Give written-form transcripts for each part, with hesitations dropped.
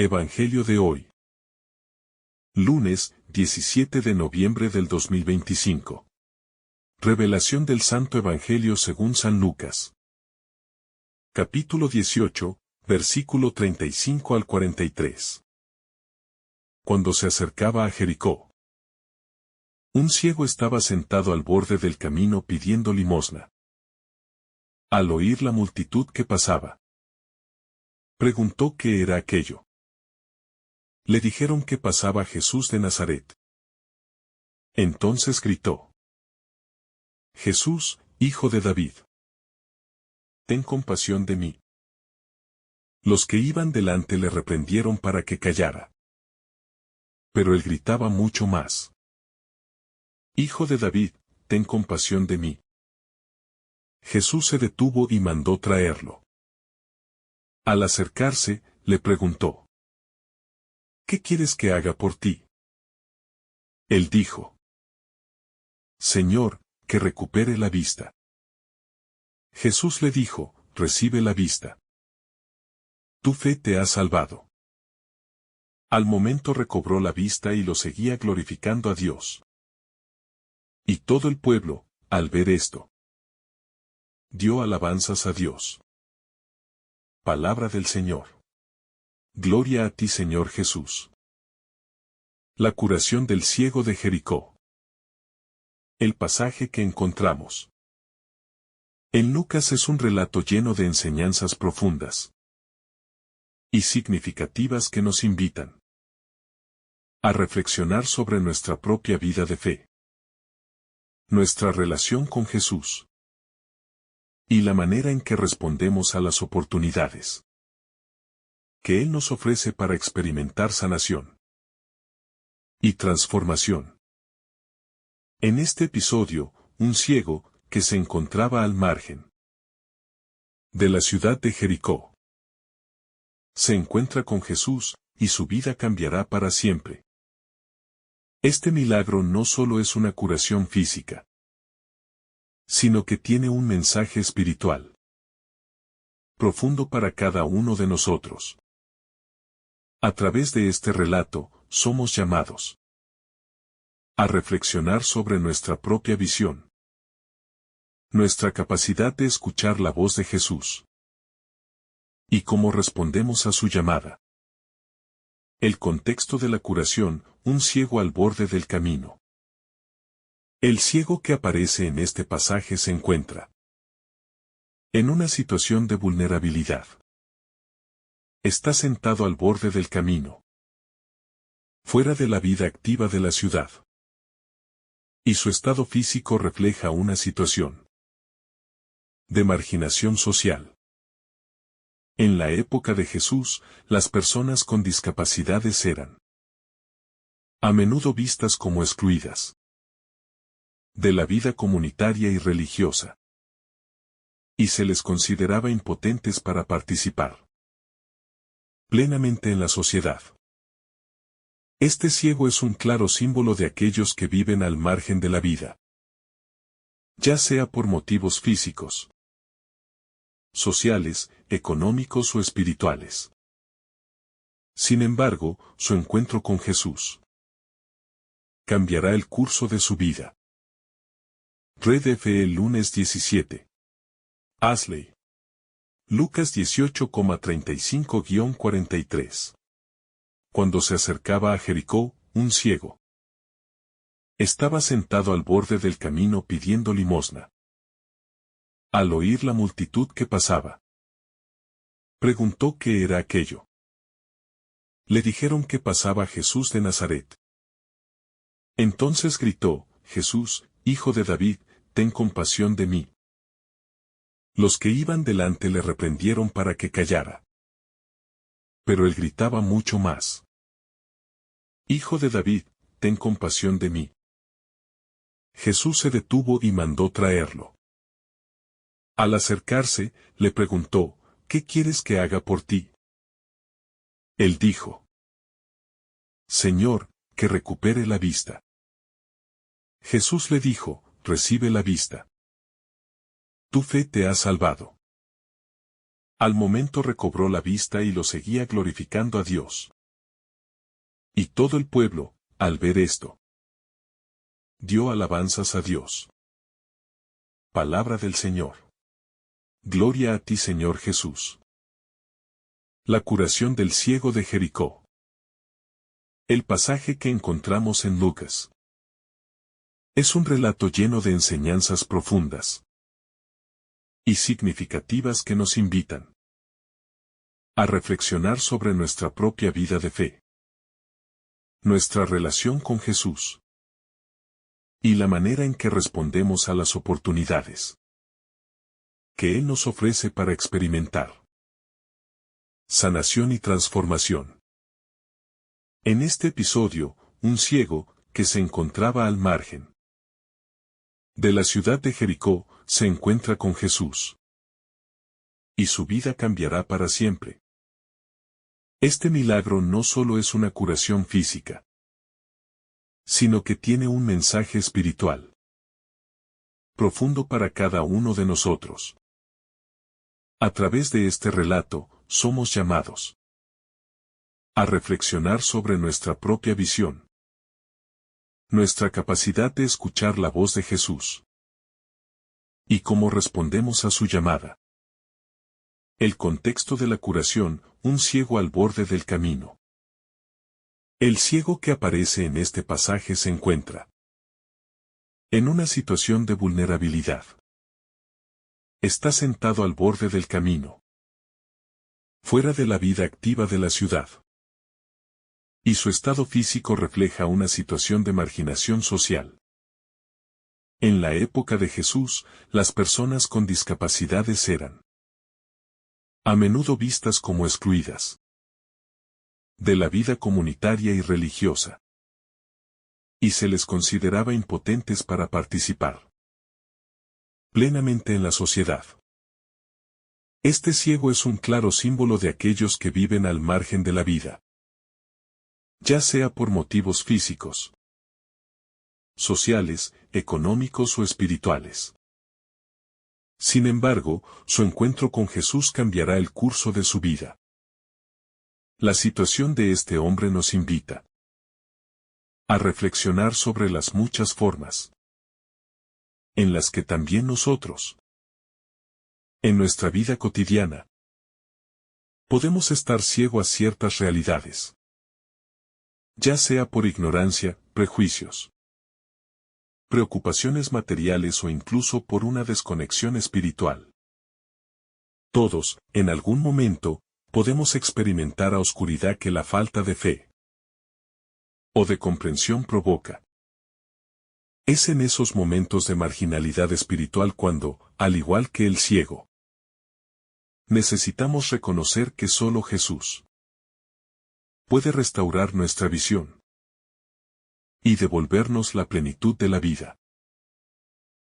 Evangelio de hoy. Lunes, 17 de noviembre del 2025. Revelación del Santo Evangelio según San Lucas. Capítulo 18, versículo 35 al 43. Cuando se acercaba a Jericó, un ciego estaba sentado al borde del camino pidiendo limosna. Al oír la multitud que pasaba, preguntó qué era aquello. Le dijeron que pasaba Jesús de Nazaret. Entonces gritó: Jesús, hijo de David, ten compasión de mí. Los que iban delante le reprendieron para que callara. Pero él gritaba mucho más: Hijo de David, ten compasión de mí. Jesús se detuvo y mandó traerlo. Al acercarse, le preguntó: ¿Qué quieres que haga por ti? Él dijo: Señor, que recupere la vista. Jesús le dijo: Recibe la vista. Tu fe te ha salvado. Al momento recobró la vista y lo seguía glorificando a Dios. Y todo el pueblo, al ver esto, dio alabanzas a Dios. Palabra del Señor. Gloria a ti, Señor Jesús. La curación del ciego de Jericó. El pasaje que encontramos en Lucas es un relato lleno de enseñanzas profundas y significativas que nos invitan a reflexionar sobre nuestra propia vida de fe, nuestra relación con Jesús y la manera en que respondemos a las oportunidades que Él nos ofrece para experimentar sanación y transformación. En este episodio, un ciego, que se encontraba al margen de la ciudad de Jericó, se encuentra con Jesús, y su vida cambiará para siempre. Este milagro no solo es una curación física, sino que tiene un mensaje espiritual profundo para cada uno de nosotros. A través de este relato, somos llamados a reflexionar sobre nuestra propia visión, nuestra capacidad de escuchar la voz de Jesús y cómo respondemos a su llamada. El contexto de la curación: un ciego al borde del camino. El ciego que aparece en este pasaje se encuentra en una situación de vulnerabilidad. Está sentado al borde del camino, fuera de la vida activa de la ciudad. Y su estado físico refleja una situación de marginación social. En la época de Jesús, las personas con discapacidades eran a menudo vistas como excluidas de la vida comunitaria y religiosa, y se les consideraba impotentes para participar plenamente en la sociedad. Este ciego es un claro símbolo de aquellos que viven al margen de la vida, ya sea por motivos físicos, sociales, económicos o espirituales. Sin embargo, su encuentro con Jesús cambiará el curso de su vida. Red FE, lunes 17. Ashley. Lucas 18,35-43. Cuando se acercaba a Jericó, un ciego estaba sentado al borde del camino pidiendo limosna. Al oír la multitud que pasaba, preguntó qué era aquello. Le dijeron que pasaba Jesús de Nazaret. Entonces gritó: Jesús, hijo de David, ten compasión de mí. Los que iban delante le reprendieron para que callara. Pero él gritaba mucho más: Hijo de David, ten compasión de mí. Jesús se detuvo y mandó traerlo. Al acercarse, le preguntó: ¿Qué quieres que haga por ti? Él dijo: Señor, que recupere la vista. Jesús le dijo: Recibe la vista. Tu fe te ha salvado. Al momento recobró la vista y lo seguía glorificando a Dios. Y todo el pueblo, al ver esto, dio alabanzas a Dios. Palabra del Señor. Gloria a ti, Señor Jesús. La curación del ciego de Jericó. El pasaje que encontramos en Lucas es un relato lleno de enseñanzas profundas y significativas que nos invitan a reflexionar sobre nuestra propia vida de fe, nuestra relación con Jesús y la manera en que respondemos a las oportunidades que Él nos ofrece para experimentar sanación y transformación. En este episodio, un ciego, que se encontraba al margen de la ciudad de Jericó, se encuentra con Jesús. Y su vida cambiará para siempre. Este milagro no solo es una curación física, sino que tiene un mensaje espiritual profundo para cada uno de nosotros. A través de este relato, somos llamados a reflexionar sobre nuestra propia visión, nuestra capacidad de escuchar la voz de Jesús y cómo respondemos a su llamada. El contexto de la curación, un ciego al borde del camino. El ciego que aparece en este pasaje se encuentra en una situación de vulnerabilidad. Está sentado al borde del camino, fuera de la vida activa de la ciudad. Y su estado físico refleja una situación de marginación social. En la época de Jesús, las personas con discapacidades eran a menudo vistas como excluidas de la vida comunitaria y religiosa, y se les consideraba impotentes para participar plenamente en la sociedad. Este ciego es un claro símbolo de aquellos que viven al margen de la vida, ya sea por motivos físicos, sociales, económicos o espirituales. Sin embargo, su encuentro con Jesús cambiará el curso de su vida. La situación de este hombre nos invita a reflexionar sobre las muchas formas en las que también nosotros, en nuestra vida cotidiana, podemos estar ciego a ciertas realidades, ya sea por ignorancia, prejuicios, preocupaciones materiales o incluso por una desconexión espiritual. Todos, en algún momento, podemos experimentar a oscuridad que la falta de fe o de comprensión provoca. Es en esos momentos de marginalidad espiritual cuando, al igual que el ciego, necesitamos reconocer que solo Jesús puede restaurar nuestra visión y devolvernos la plenitud de la vida.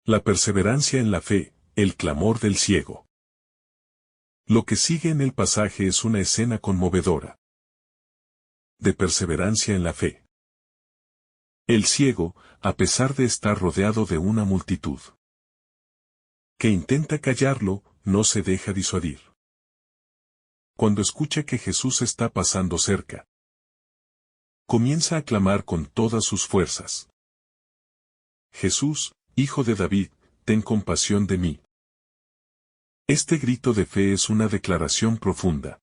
La perseverancia en la fe, el clamor del ciego. Lo que sigue en el pasaje es una escena conmovedora de perseverancia en la fe. El ciego, a pesar de estar rodeado de una multitud que intenta callarlo, no se deja disuadir. Cuando escucha que Jesús está pasando cerca, comienza a clamar con todas sus fuerzas: Jesús, Hijo de David, ten compasión de mí. Este grito de fe es una declaración profunda.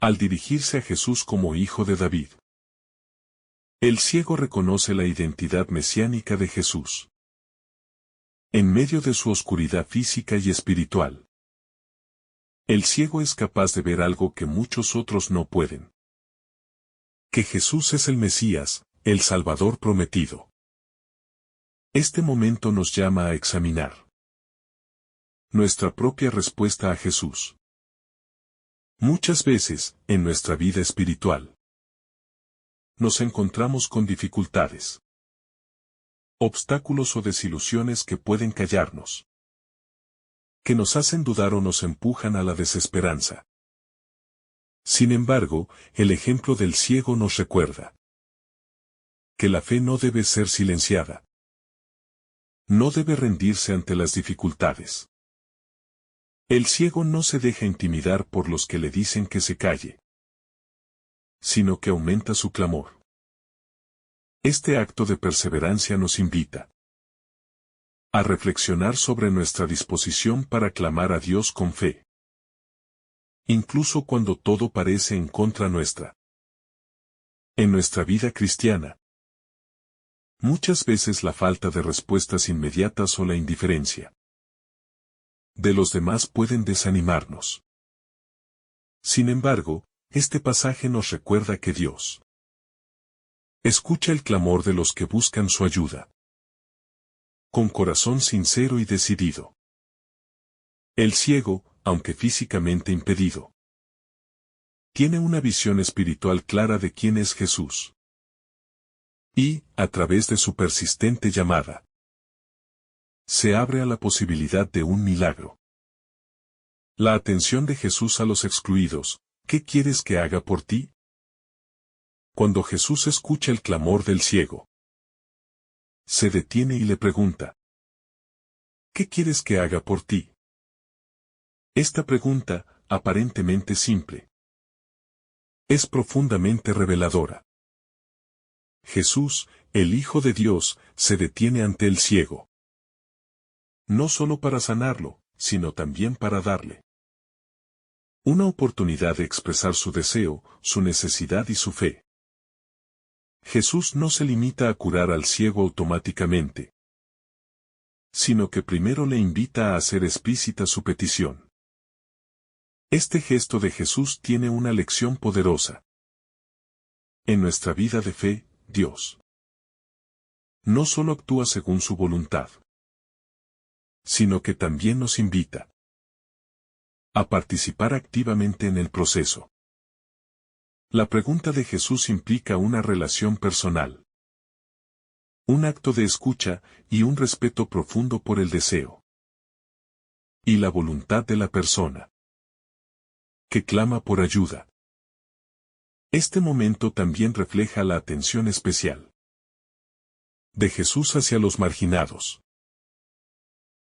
Al dirigirse a Jesús como Hijo de David, el ciego reconoce la identidad mesiánica de Jesús. En medio de su oscuridad física y espiritual, el ciego es capaz de ver algo que muchos otros no pueden: que Jesús es el Mesías, el Salvador prometido. Este momento nos llama a examinar nuestra propia respuesta a Jesús. Muchas veces, en nuestra vida espiritual, nos encontramos con dificultades, obstáculos o desilusiones que pueden callarnos, que nos hacen dudar o nos empujan a la desesperanza. Sin embargo, el ejemplo del ciego nos recuerda que la fe no debe ser silenciada. No debe rendirse ante las dificultades. El ciego no se deja intimidar por los que le dicen que se calle, sino que aumenta su clamor. Este acto de perseverancia nos invita a reflexionar sobre nuestra disposición para clamar a Dios con fe, incluso cuando todo parece en contra nuestra. En nuestra vida cristiana, muchas veces la falta de respuestas inmediatas o la indiferencia de los demás pueden desanimarnos. Sin embargo, este pasaje nos recuerda que Dios escucha el clamor de los que buscan su ayuda con corazón sincero y decidido. El ciego, aunque físicamente impedido, tiene una visión espiritual clara de quién es Jesús. Y, a través de su persistente llamada, se abre a la posibilidad de un milagro. La atención de Jesús a los excluidos. ¿Qué quieres que haga por ti? Cuando Jesús escucha el clamor del ciego, se detiene y le pregunta: ¿qué quieres que haga por ti? Esta pregunta, aparentemente simple, es profundamente reveladora. Jesús, el Hijo de Dios, se detiene ante el ciego, no solo para sanarlo, sino también para darle una oportunidad de expresar su deseo, su necesidad y su fe. Jesús no se limita a curar al ciego automáticamente, sino que primero le invita a hacer explícita su petición. Este gesto de Jesús tiene una lección poderosa. En nuestra vida de fe, Dios no solo actúa según su voluntad, sino que también nos invita a participar activamente en el proceso. La pregunta de Jesús implica una relación personal, un acto de escucha y un respeto profundo por el deseo y la voluntad de la persona que clama por ayuda. Este momento también refleja la atención especial de Jesús hacia los marginados,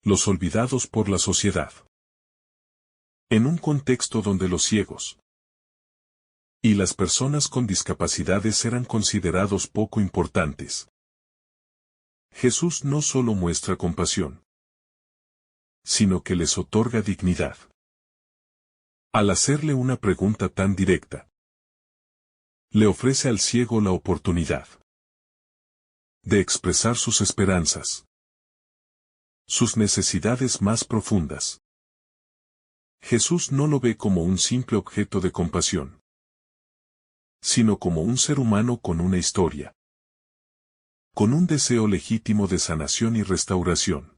los olvidados por la sociedad. En un contexto donde los ciegos y las personas con discapacidades eran considerados poco importantes, Jesús no solo muestra compasión, sino que les otorga dignidad. Al hacerle una pregunta tan directa, le ofrece al ciego la oportunidad de expresar sus esperanzas, sus necesidades más profundas. Jesús no lo ve como un simple objeto de compasión, sino como un ser humano con una historia, con un deseo legítimo de sanación y restauración.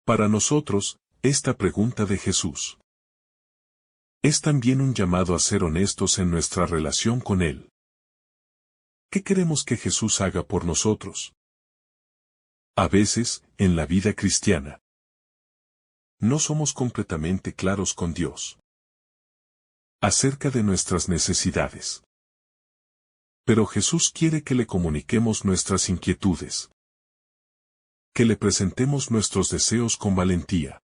Para nosotros, esta pregunta de Jesús es también un llamado a ser honestos en nuestra relación con Él. ¿Qué queremos que Jesús haga por nosotros? A veces, en la vida cristiana, no somos completamente claros con Dios acerca de nuestras necesidades. Pero Jesús quiere que le comuniquemos nuestras inquietudes, que le presentemos nuestros deseos con valentía,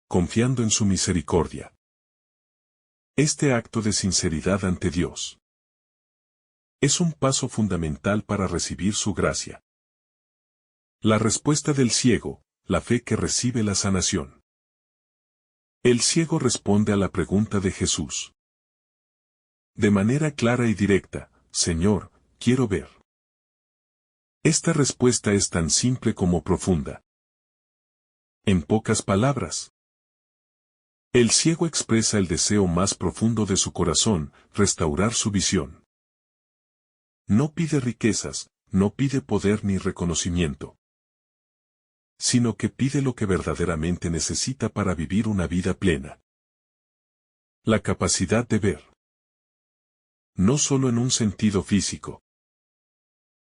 confiando en su misericordia. Este acto de sinceridad ante Dios es un paso fundamental para recibir su gracia. La respuesta del ciego, la fe que recibe la sanación. El ciego responde a la pregunta de Jesús de manera clara y directa: Señor, quiero ver. Esta respuesta es tan simple como profunda. En pocas palabras, el ciego expresa el deseo más profundo de su corazón: restaurar su visión. No pide riquezas, no pide poder ni reconocimiento, sino que pide lo que verdaderamente necesita para vivir una vida plena. La capacidad de ver. No solo en un sentido físico,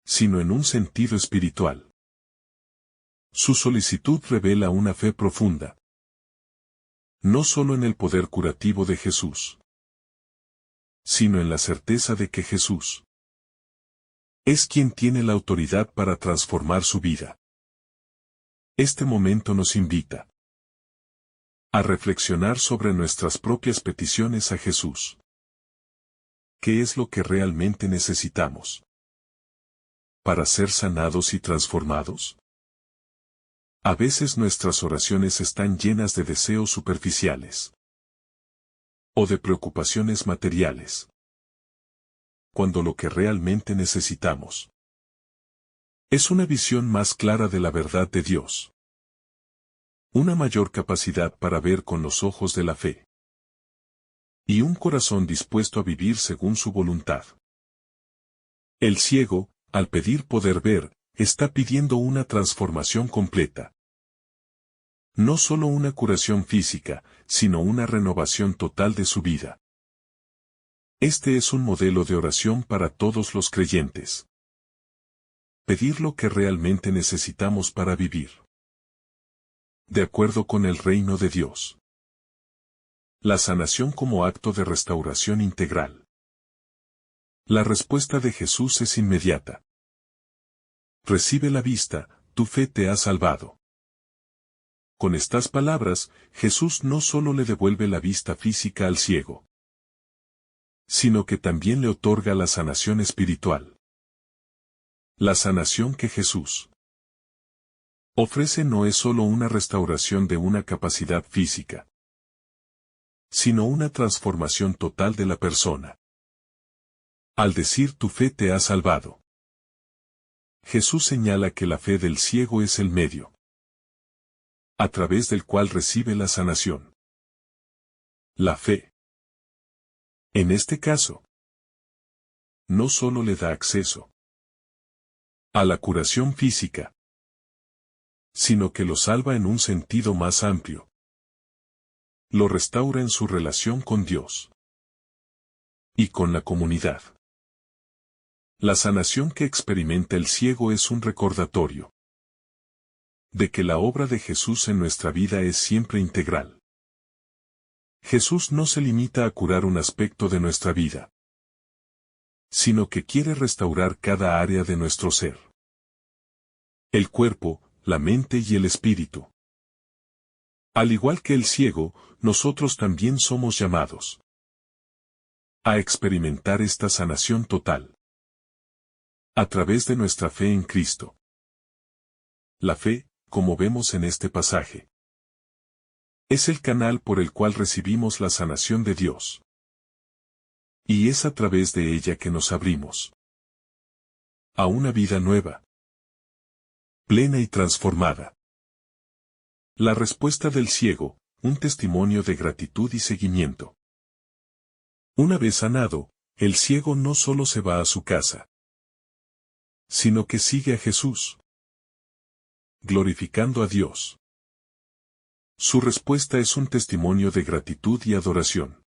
sino en un sentido espiritual. Su solicitud revela una fe profunda, no solo en el poder curativo de Jesús, sino en la certeza de que Jesús es quien tiene la autoridad para transformar su vida. Este momento nos invita A reflexionar sobre nuestras propias peticiones a Jesús. ¿Qué es lo que realmente necesitamos para ser sanados y transformados? A veces nuestras oraciones están llenas de deseos superficiales o de preocupaciones materiales, cuando lo que realmente necesitamos es una visión más clara de la verdad de Dios, una mayor capacidad para ver con los ojos de la fe, y un corazón dispuesto a vivir según su voluntad. El ciego, al pedir poder ver, está pidiendo una transformación completa. No solo una curación física, sino una renovación total de su vida. Este es un modelo de oración para todos los creyentes. Pedir lo que realmente necesitamos para vivir de acuerdo con el reino de Dios. La sanación como acto de restauración integral. La respuesta de Jesús es inmediata. Recibe la vista, tu fe te ha salvado. Con estas palabras, Jesús no solo le devuelve la vista física al ciego, sino que también le otorga la sanación espiritual. La sanación que Jesús ofrece no es solo una restauración de una capacidad física, sino una transformación total de la persona. Al decir tu fe te ha salvado, Jesús señala que la fe del ciego es el medio a través del cual recibe la sanación. La fe, en este caso, no solo le da acceso a la curación física, sino que lo salva en un sentido más amplio. Lo restaura en su relación con Dios y con la comunidad. La sanación que experimenta el ciego es un recordatorio de que la obra de Jesús en nuestra vida es siempre integral. Jesús no se limita a curar un aspecto de nuestra vida, sino que quiere restaurar cada área de nuestro ser. El cuerpo, la mente y el espíritu. Al igual que el ciego, nosotros también somos llamados a experimentar esta sanación total a través de nuestra fe en Cristo. La fe, como vemos en este pasaje, es el canal por el cual recibimos la sanación de Dios. Y es a través de ella que nos abrimos a una vida nueva, plena y transformada. La respuesta del ciego, un testimonio de gratitud y seguimiento. Una vez sanado, el ciego no solo se va a su casa, sino que sigue a Jesús, glorificando a Dios. Su respuesta es un testimonio de gratitud y adoración,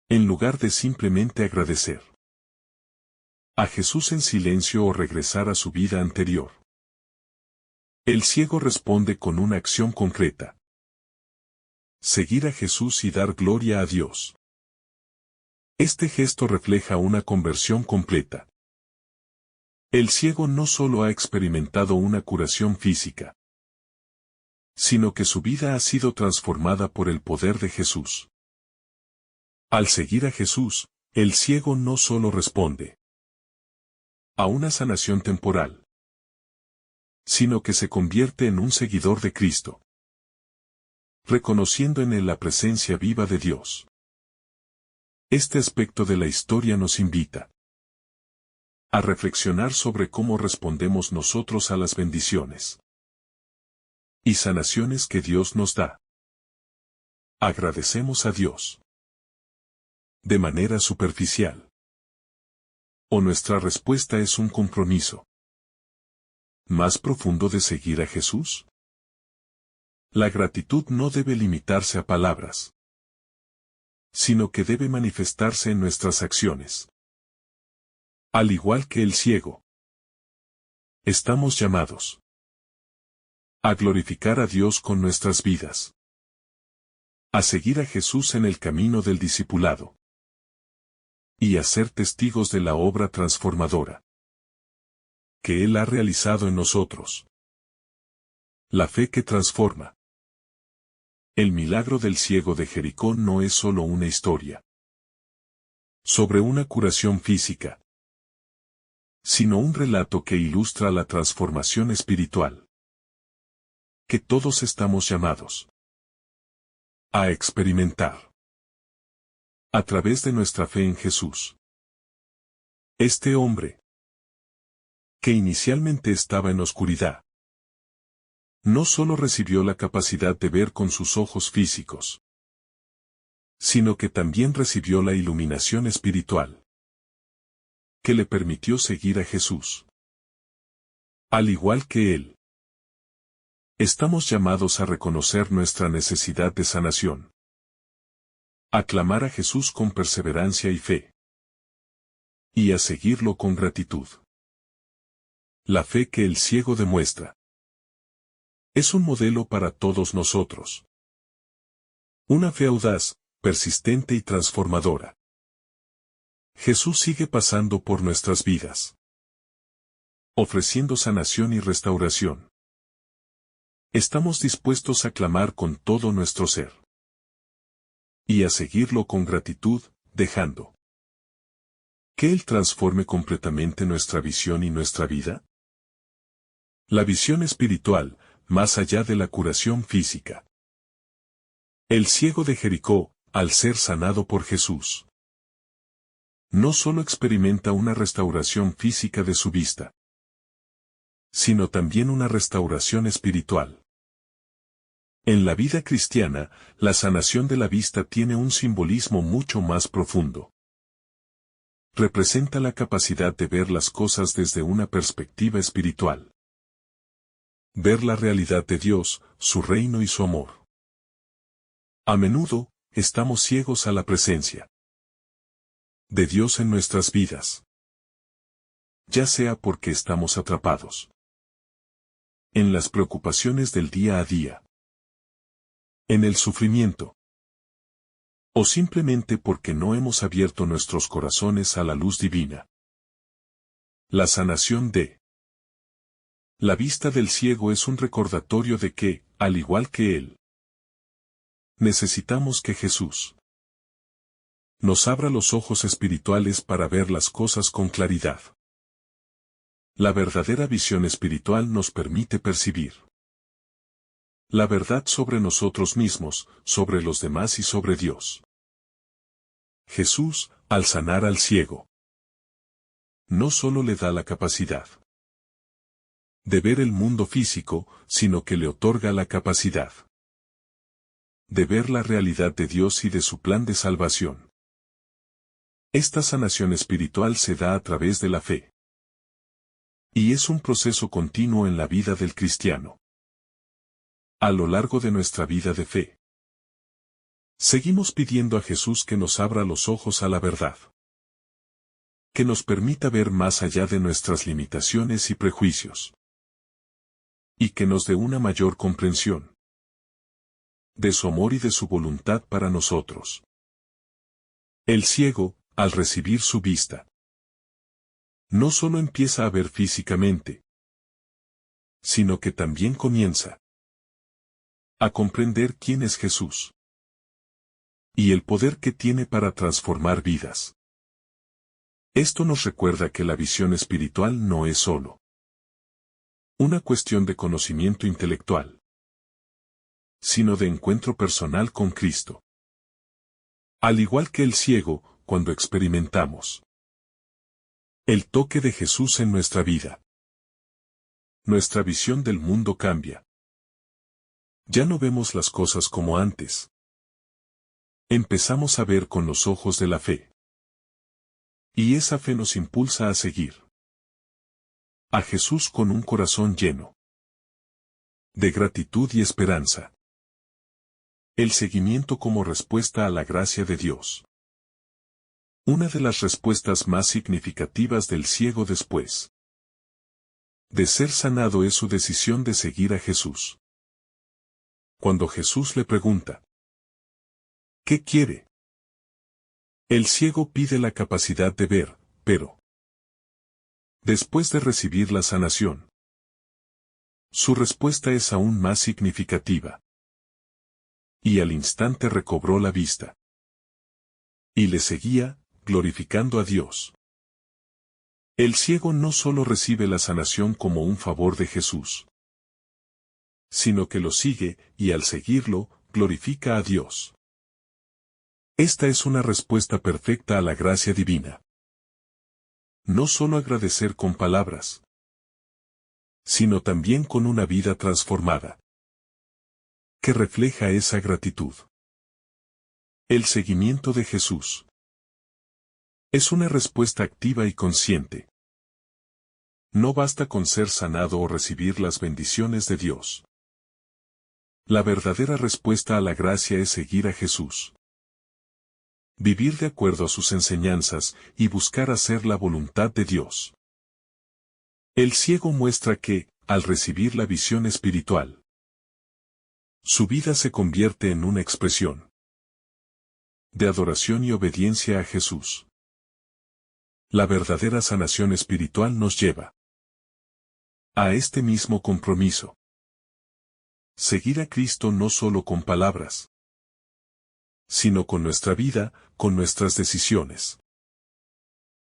en lugar de simplemente agradecer a Jesús en silencio o regresar a su vida anterior. El ciego responde con una acción concreta: seguir a Jesús y dar gloria a Dios. Este gesto refleja una conversión completa. El ciego no solo ha experimentado una curación física, sino que su vida ha sido transformada por el poder de Jesús. Al seguir a Jesús, el ciego no solo responde a una sanación temporal, sino que se convierte en un seguidor de Cristo, reconociendo en él la presencia viva de Dios. Este aspecto de la historia nos invita a reflexionar sobre cómo respondemos nosotros a las bendiciones y sanaciones que Dios nos da. ¿Agradecemos a Dios de manera superficial? ¿O nuestra respuesta es un compromiso más profundo de seguir a Jesús? La gratitud no debe limitarse a palabras, sino que debe manifestarse en nuestras acciones. Al igual que el ciego, estamos llamados a glorificar a Dios con nuestras vidas, a seguir a Jesús en el camino del discipulado y a ser testigos de la obra transformadora que Él ha realizado en nosotros. La fe que transforma. El milagro del ciego de Jericó no es solo una historia sobre una curación física, sino un relato que ilustra la transformación espiritual que todos estamos llamados a experimentar a través de nuestra fe en Jesús. Este hombre, que inicialmente estaba en oscuridad, no solo recibió la capacidad de ver con sus ojos físicos, sino que también recibió la iluminación espiritual que le permitió seguir a Jesús. Al igual que él, estamos llamados a reconocer nuestra necesidad de sanación, a clamar a Jesús con perseverancia y fe, y a seguirlo con gratitud. La fe que el ciego demuestra es un modelo para todos nosotros. Una fe audaz, persistente y transformadora. Jesús sigue pasando por nuestras vidas, ofreciendo sanación y restauración. Estamos dispuestos a clamar con todo nuestro ser y a seguirlo con gratitud, dejando que Él transforme completamente nuestra visión y nuestra vida. La visión espiritual, más allá de la curación física. El ciego de Jericó, al ser sanado por Jesús, no solo experimenta una restauración física de su vista, sino también una restauración espiritual. En la vida cristiana, la sanación de la vista tiene un simbolismo mucho más profundo. Representa la capacidad de ver las cosas desde una perspectiva espiritual. Ver la realidad de Dios, su reino y su amor. A menudo, estamos ciegos a la presencia de Dios en nuestras vidas. Ya sea porque estamos atrapados en las preocupaciones del día a día, en el sufrimiento, o simplemente porque no hemos abierto nuestros corazones a la luz divina. La sanación de la vista del ciego es un recordatorio de que, al igual que él, necesitamos que Jesús nos abra los ojos espirituales para ver las cosas con claridad. La verdadera visión espiritual nos permite percibir la verdad sobre nosotros mismos, sobre los demás y sobre Dios. Jesús, al sanar al ciego, no solo le da la capacidad de ver el mundo físico, sino que le otorga la capacidad de ver la realidad de Dios y de su plan de salvación. Esta sanación espiritual se da a través de la fe. Y es un proceso continuo en la vida del cristiano. A lo largo de nuestra vida de fe, seguimos pidiendo a Jesús que nos abra los ojos a la verdad, que nos permita ver más allá de nuestras limitaciones y prejuicios, y que nos dé una mayor comprensión de su amor y de su voluntad para nosotros. El ciego, al recibir su vista, no solo empieza a ver físicamente, sino que también comienza a comprender quién es Jesús y el poder que tiene para transformar vidas. Esto nos recuerda que la visión espiritual no es solo una cuestión de conocimiento intelectual, sino de encuentro personal con Cristo. Al igual que el ciego, cuando experimentamos el toque de Jesús en nuestra vida, nuestra visión del mundo cambia. Ya no vemos las cosas como antes. Empezamos a ver con los ojos de la fe. Y esa fe nos impulsa a seguir a Jesús con un corazón lleno de gratitud y esperanza. El seguimiento como respuesta a la gracia de Dios. Una de las respuestas más significativas del ciego después de ser sanado es su decisión de seguir a Jesús. Cuando Jesús le pregunta, ¿qué quiere? El ciego pide la capacidad de ver, pero después de recibir la sanación, su respuesta es aún más significativa. Y al instante recobró la vista. Y le seguía, glorificando a Dios. El ciego no solo recibe la sanación como un favor de Jesús, sino que lo sigue, y al seguirlo, glorifica a Dios. Esta es una respuesta perfecta a la gracia divina. No solo agradecer con palabras, sino también con una vida transformada, que refleja esa gratitud. El seguimiento de Jesús es una respuesta activa y consciente. No basta con ser sanado o recibir las bendiciones de Dios. La verdadera respuesta a la gracia es seguir a Jesús. Vivir de acuerdo a sus enseñanzas y buscar hacer la voluntad de Dios. El ciego muestra que, al recibir la visión espiritual, su vida se convierte en una expresión de adoración y obediencia a Jesús. La verdadera sanación espiritual nos lleva a este mismo compromiso. Seguir a Cristo no solo con palabras, sino con nuestra vida, con nuestras decisiones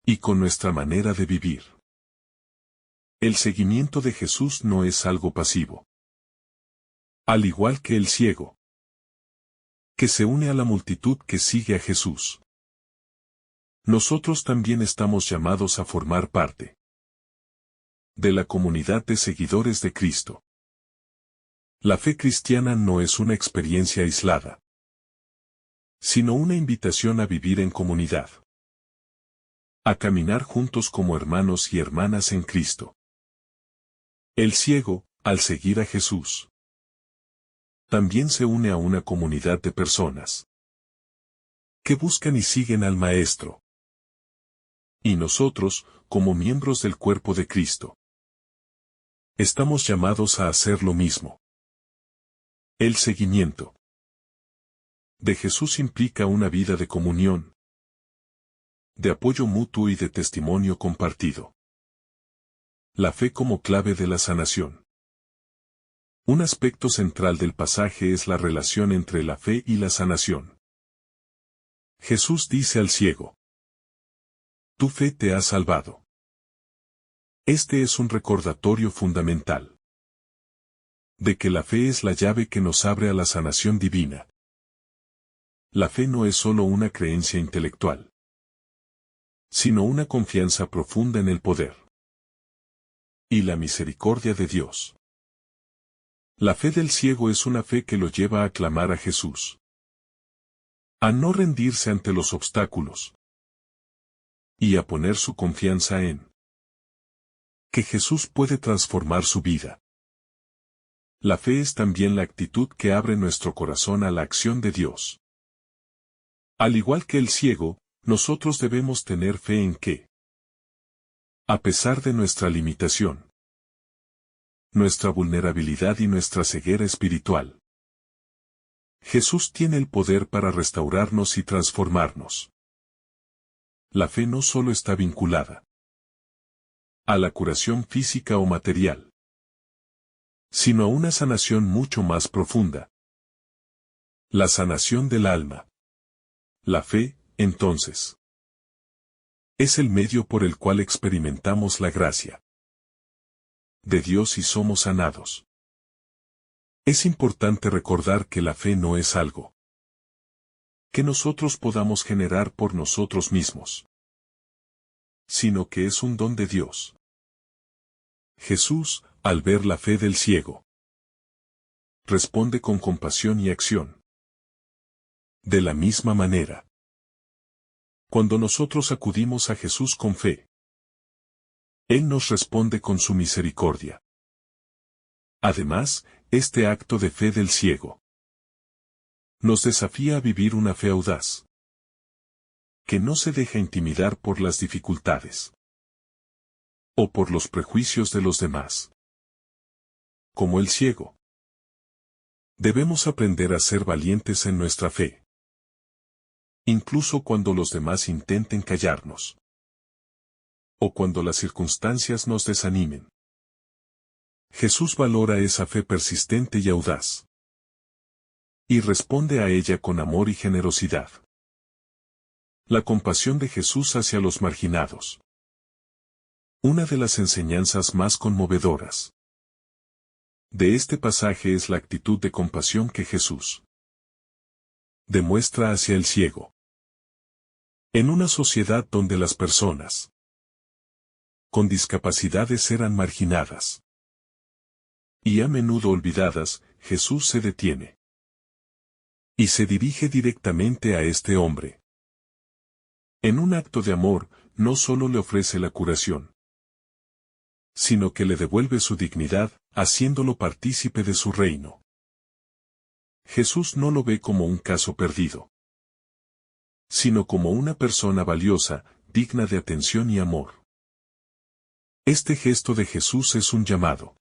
y con nuestra manera de vivir. El seguimiento de Jesús no es algo pasivo. Al igual que el ciego, que se une a la multitud que sigue a Jesús, nosotros también estamos llamados a formar parte de la comunidad de seguidores de Cristo. La fe cristiana no es una experiencia aislada, sino una invitación a vivir en comunidad, a caminar juntos como hermanos y hermanas en Cristo. El ciego, al seguir a Jesús, también se une a una comunidad de personas que buscan y siguen al Maestro. Y nosotros, como miembros del cuerpo de Cristo, estamos llamados a hacer lo mismo. El seguimiento de Jesús implica una vida de comunión, de apoyo mutuo y de testimonio compartido. La fe como clave de la sanación. Un aspecto central del pasaje es la relación entre la fe y la sanación. Jesús dice al ciego: tu fe te ha salvado. Este es un recordatorio fundamental de que la fe es la llave que nos abre a la sanación divina. La fe no es solo una creencia intelectual, sino una confianza profunda en el poder y la misericordia de Dios. La fe del ciego es una fe que lo lleva a clamar a Jesús, a no rendirse ante los obstáculos y a poner su confianza en que Jesús puede transformar su vida. La fe es también la actitud que abre nuestro corazón a la acción de Dios. Al igual que el ciego, nosotros debemos tener fe en que, a pesar de nuestra limitación, nuestra vulnerabilidad y nuestra ceguera espiritual, Jesús tiene el poder para restaurarnos y transformarnos. La fe no solo está vinculada a la curación física o material, sino a una sanación mucho más profunda. La sanación del alma. La fe, entonces, es el medio por el cual experimentamos la gracia de Dios y somos sanados. Es importante recordar que la fe no es algo que nosotros podamos generar por nosotros mismos, sino que es un don de Dios. Jesús, al ver la fe del ciego, responde con compasión y acción. De la misma manera, cuando nosotros acudimos a Jesús con fe, Él nos responde con su misericordia. Además, este acto de fe del ciego nos desafía a vivir una fe audaz, que no se deja intimidar por las dificultades o por los prejuicios de los demás. Como el ciego, debemos aprender a ser valientes en nuestra fe, incluso cuando los demás intenten callarnos, o cuando las circunstancias nos desanimen. Jesús valora esa fe persistente y audaz, y responde a ella con amor y generosidad. La compasión de Jesús hacia los marginados. Una de las enseñanzas más conmovedoras de este pasaje es la actitud de compasión que Jesús demuestra hacia el ciego. En una sociedad donde las personas con discapacidades eran marginadas y a menudo olvidadas, Jesús se detiene y se dirige directamente a este hombre. En un acto de amor, no solo le ofrece la curación, sino que le devuelve su dignidad, haciéndolo partícipe de su reino. Jesús no lo ve como un caso perdido, sino como una persona valiosa, digna de atención y amor. Este gesto de Jesús es un llamado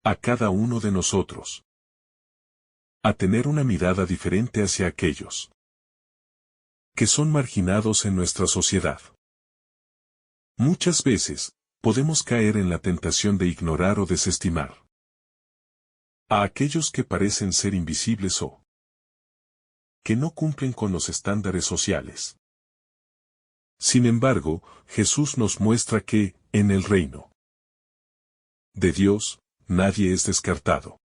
a cada uno de nosotros a tener una mirada diferente hacia aquellos que son marginados en nuestra sociedad. Muchas veces, podemos caer en la tentación de ignorar o desestimar a aquellos que parecen ser invisibles o que no cumplen con los estándares sociales. Sin embargo, Jesús nos muestra que, en el reino de Dios, nadie es descartado.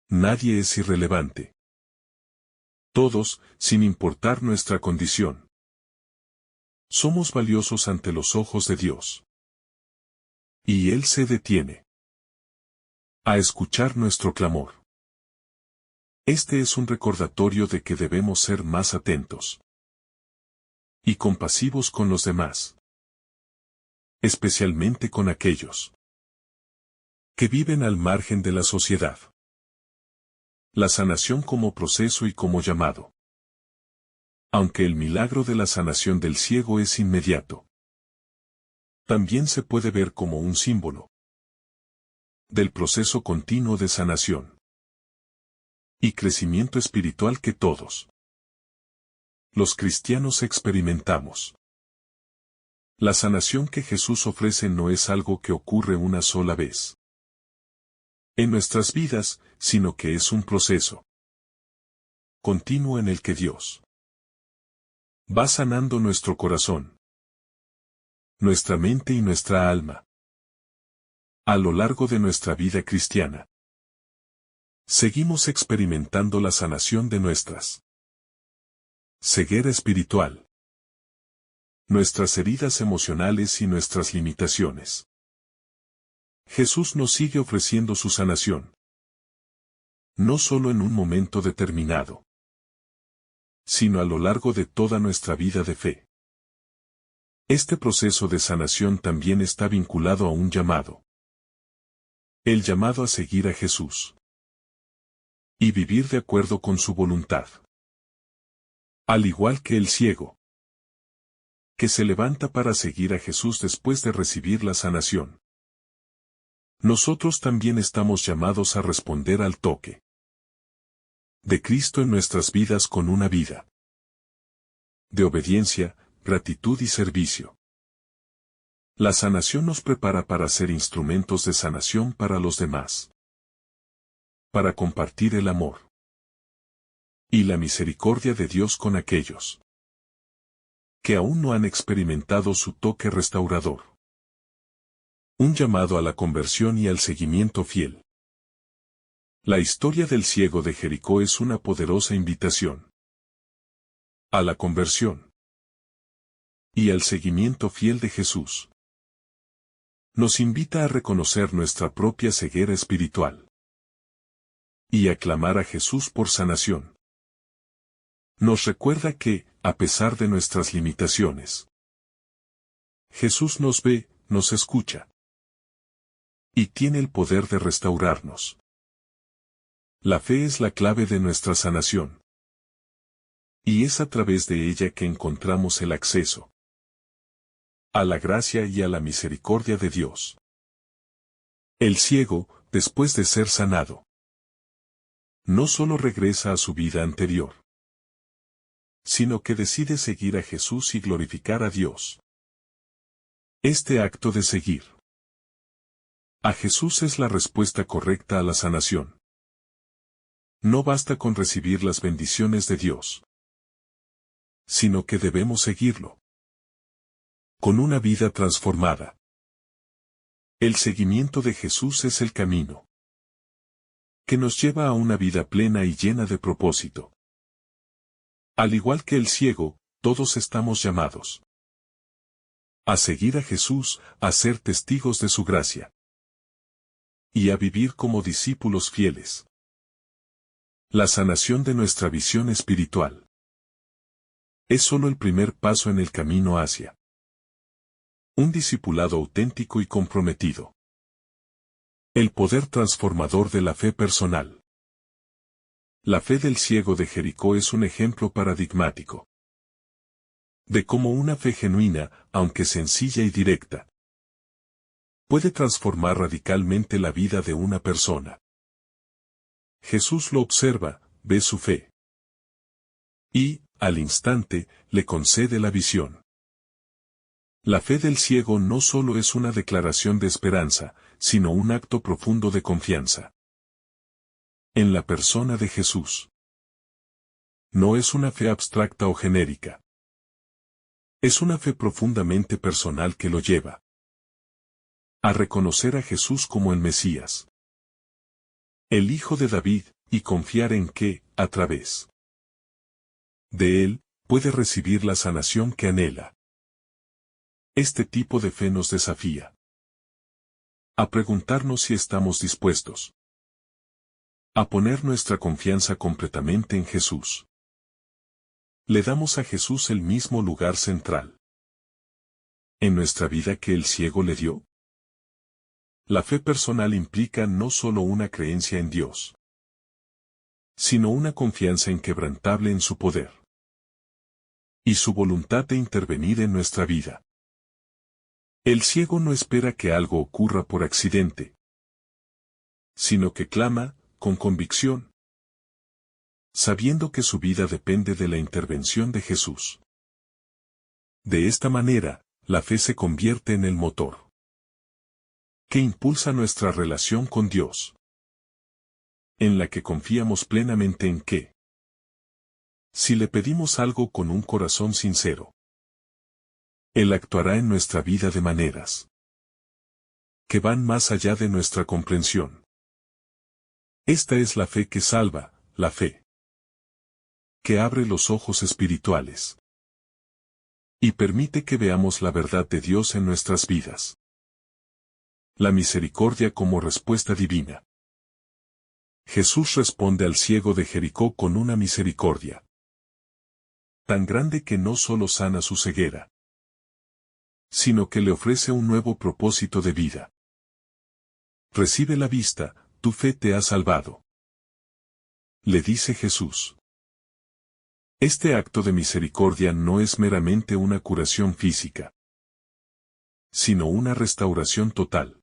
Nadie es irrelevante. Todos, sin importar nuestra condición, somos valiosos ante los ojos de Dios. Y Él se detiene a escuchar nuestro clamor. Este es un recordatorio de que debemos ser más atentos y compasivos con los demás, especialmente con aquellos que viven al margen de la sociedad. La sanación como proceso y como llamado. Aunque el milagro de la sanación del ciego es inmediato, también se puede ver como un símbolo del proceso continuo de sanación y crecimiento espiritual que todos los cristianos experimentamos. La sanación que Jesús ofrece no es algo que ocurre una sola vez en nuestras vidas, sino que es un proceso continuo en el que Dios va sanando nuestro corazón, nuestra mente y nuestra alma a lo largo de nuestra vida cristiana. Seguimos experimentando la sanación de nuestras ceguera espiritual, nuestras heridas emocionales y nuestras limitaciones. Jesús nos sigue ofreciendo su sanación, no solo en un momento determinado, sino a lo largo de toda nuestra vida de fe. Este proceso de sanación también está vinculado a un llamado. El llamado a seguir a Jesús y vivir de acuerdo con su voluntad. Al igual que el ciego, que se levanta para seguir a Jesús después de recibir la sanación. Nosotros también estamos llamados a responder al toque de Cristo en nuestras vidas con una vida de obediencia, gratitud y servicio. La sanación nos prepara para ser instrumentos de sanación para los demás, para compartir el amor y la misericordia de Dios con aquellos que aún no han experimentado su toque restaurador. Un llamado a la conversión y al seguimiento fiel. La historia del ciego de Jericó es una poderosa invitación a la conversión y al seguimiento fiel de Jesús. Nos invita a reconocer nuestra propia ceguera espiritual y a clamar a Jesús por sanación. Nos recuerda que, a pesar de nuestras limitaciones, Jesús nos ve, nos escucha y tiene el poder de restaurarnos. La fe es la clave de nuestra sanación. Y es a través de ella que encontramos el acceso a la gracia y a la misericordia de Dios. El ciego, después de ser sanado, no solo regresa a su vida anterior, sino que decide seguir a Jesús y glorificar a Dios. Este acto de seguir a Jesús es la respuesta correcta a la sanación. No basta con recibir las bendiciones de Dios, sino que debemos seguirlo con una vida transformada. El seguimiento de Jesús es el camino que nos lleva a una vida plena y llena de propósito. Al igual que el ciego, todos estamos llamados a seguir a Jesús, a ser testigos de su gracia y a vivir como discípulos fieles. La sanación de nuestra visión espiritual es solo el primer paso en el camino hacia un discipulado auténtico y comprometido. El poder transformador de la fe personal. La fe del ciego de Jericó es un ejemplo paradigmático de cómo una fe genuina, aunque sencilla y directa, puede transformar radicalmente la vida de una persona. Jesús lo observa, ve su fe y, al instante, le concede la visión. La fe del ciego no solo es una declaración de esperanza, sino un acto profundo de confianza en la persona de Jesús. No es una fe abstracta o genérica. Es una fe profundamente personal que lo lleva a reconocer a Jesús como el Mesías, el Hijo de David, y confiar en que, a través de él, puede recibir la sanación que anhela. Este tipo de fe nos desafía a preguntarnos si estamos dispuestos a poner nuestra confianza completamente en Jesús. Le damos a Jesús el mismo lugar central en nuestra vida que el ciego le dio. La fe personal implica no solo una creencia en Dios, sino una confianza inquebrantable en su poder y su voluntad de intervenir en nuestra vida. El ciego no espera que algo ocurra por accidente, sino que clama, con convicción, sabiendo que su vida depende de la intervención de Jesús. De esta manera, la fe se convierte en el motor que impulsa nuestra relación con Dios, en la que confiamos plenamente en que, si le pedimos algo con un corazón sincero, Él actuará en nuestra vida de maneras que van más allá de nuestra comprensión. Esta es la fe que salva, la fe que abre los ojos espirituales y permite que veamos la verdad de Dios en nuestras vidas. La misericordia como respuesta divina. Jesús responde al ciego de Jericó con una misericordia tan grande que no solo sana su ceguera, sino que le ofrece un nuevo propósito de vida. Recibe la vista, tu fe te ha salvado, le dice Jesús. Este acto de misericordia no es meramente una curación física, sino una restauración total.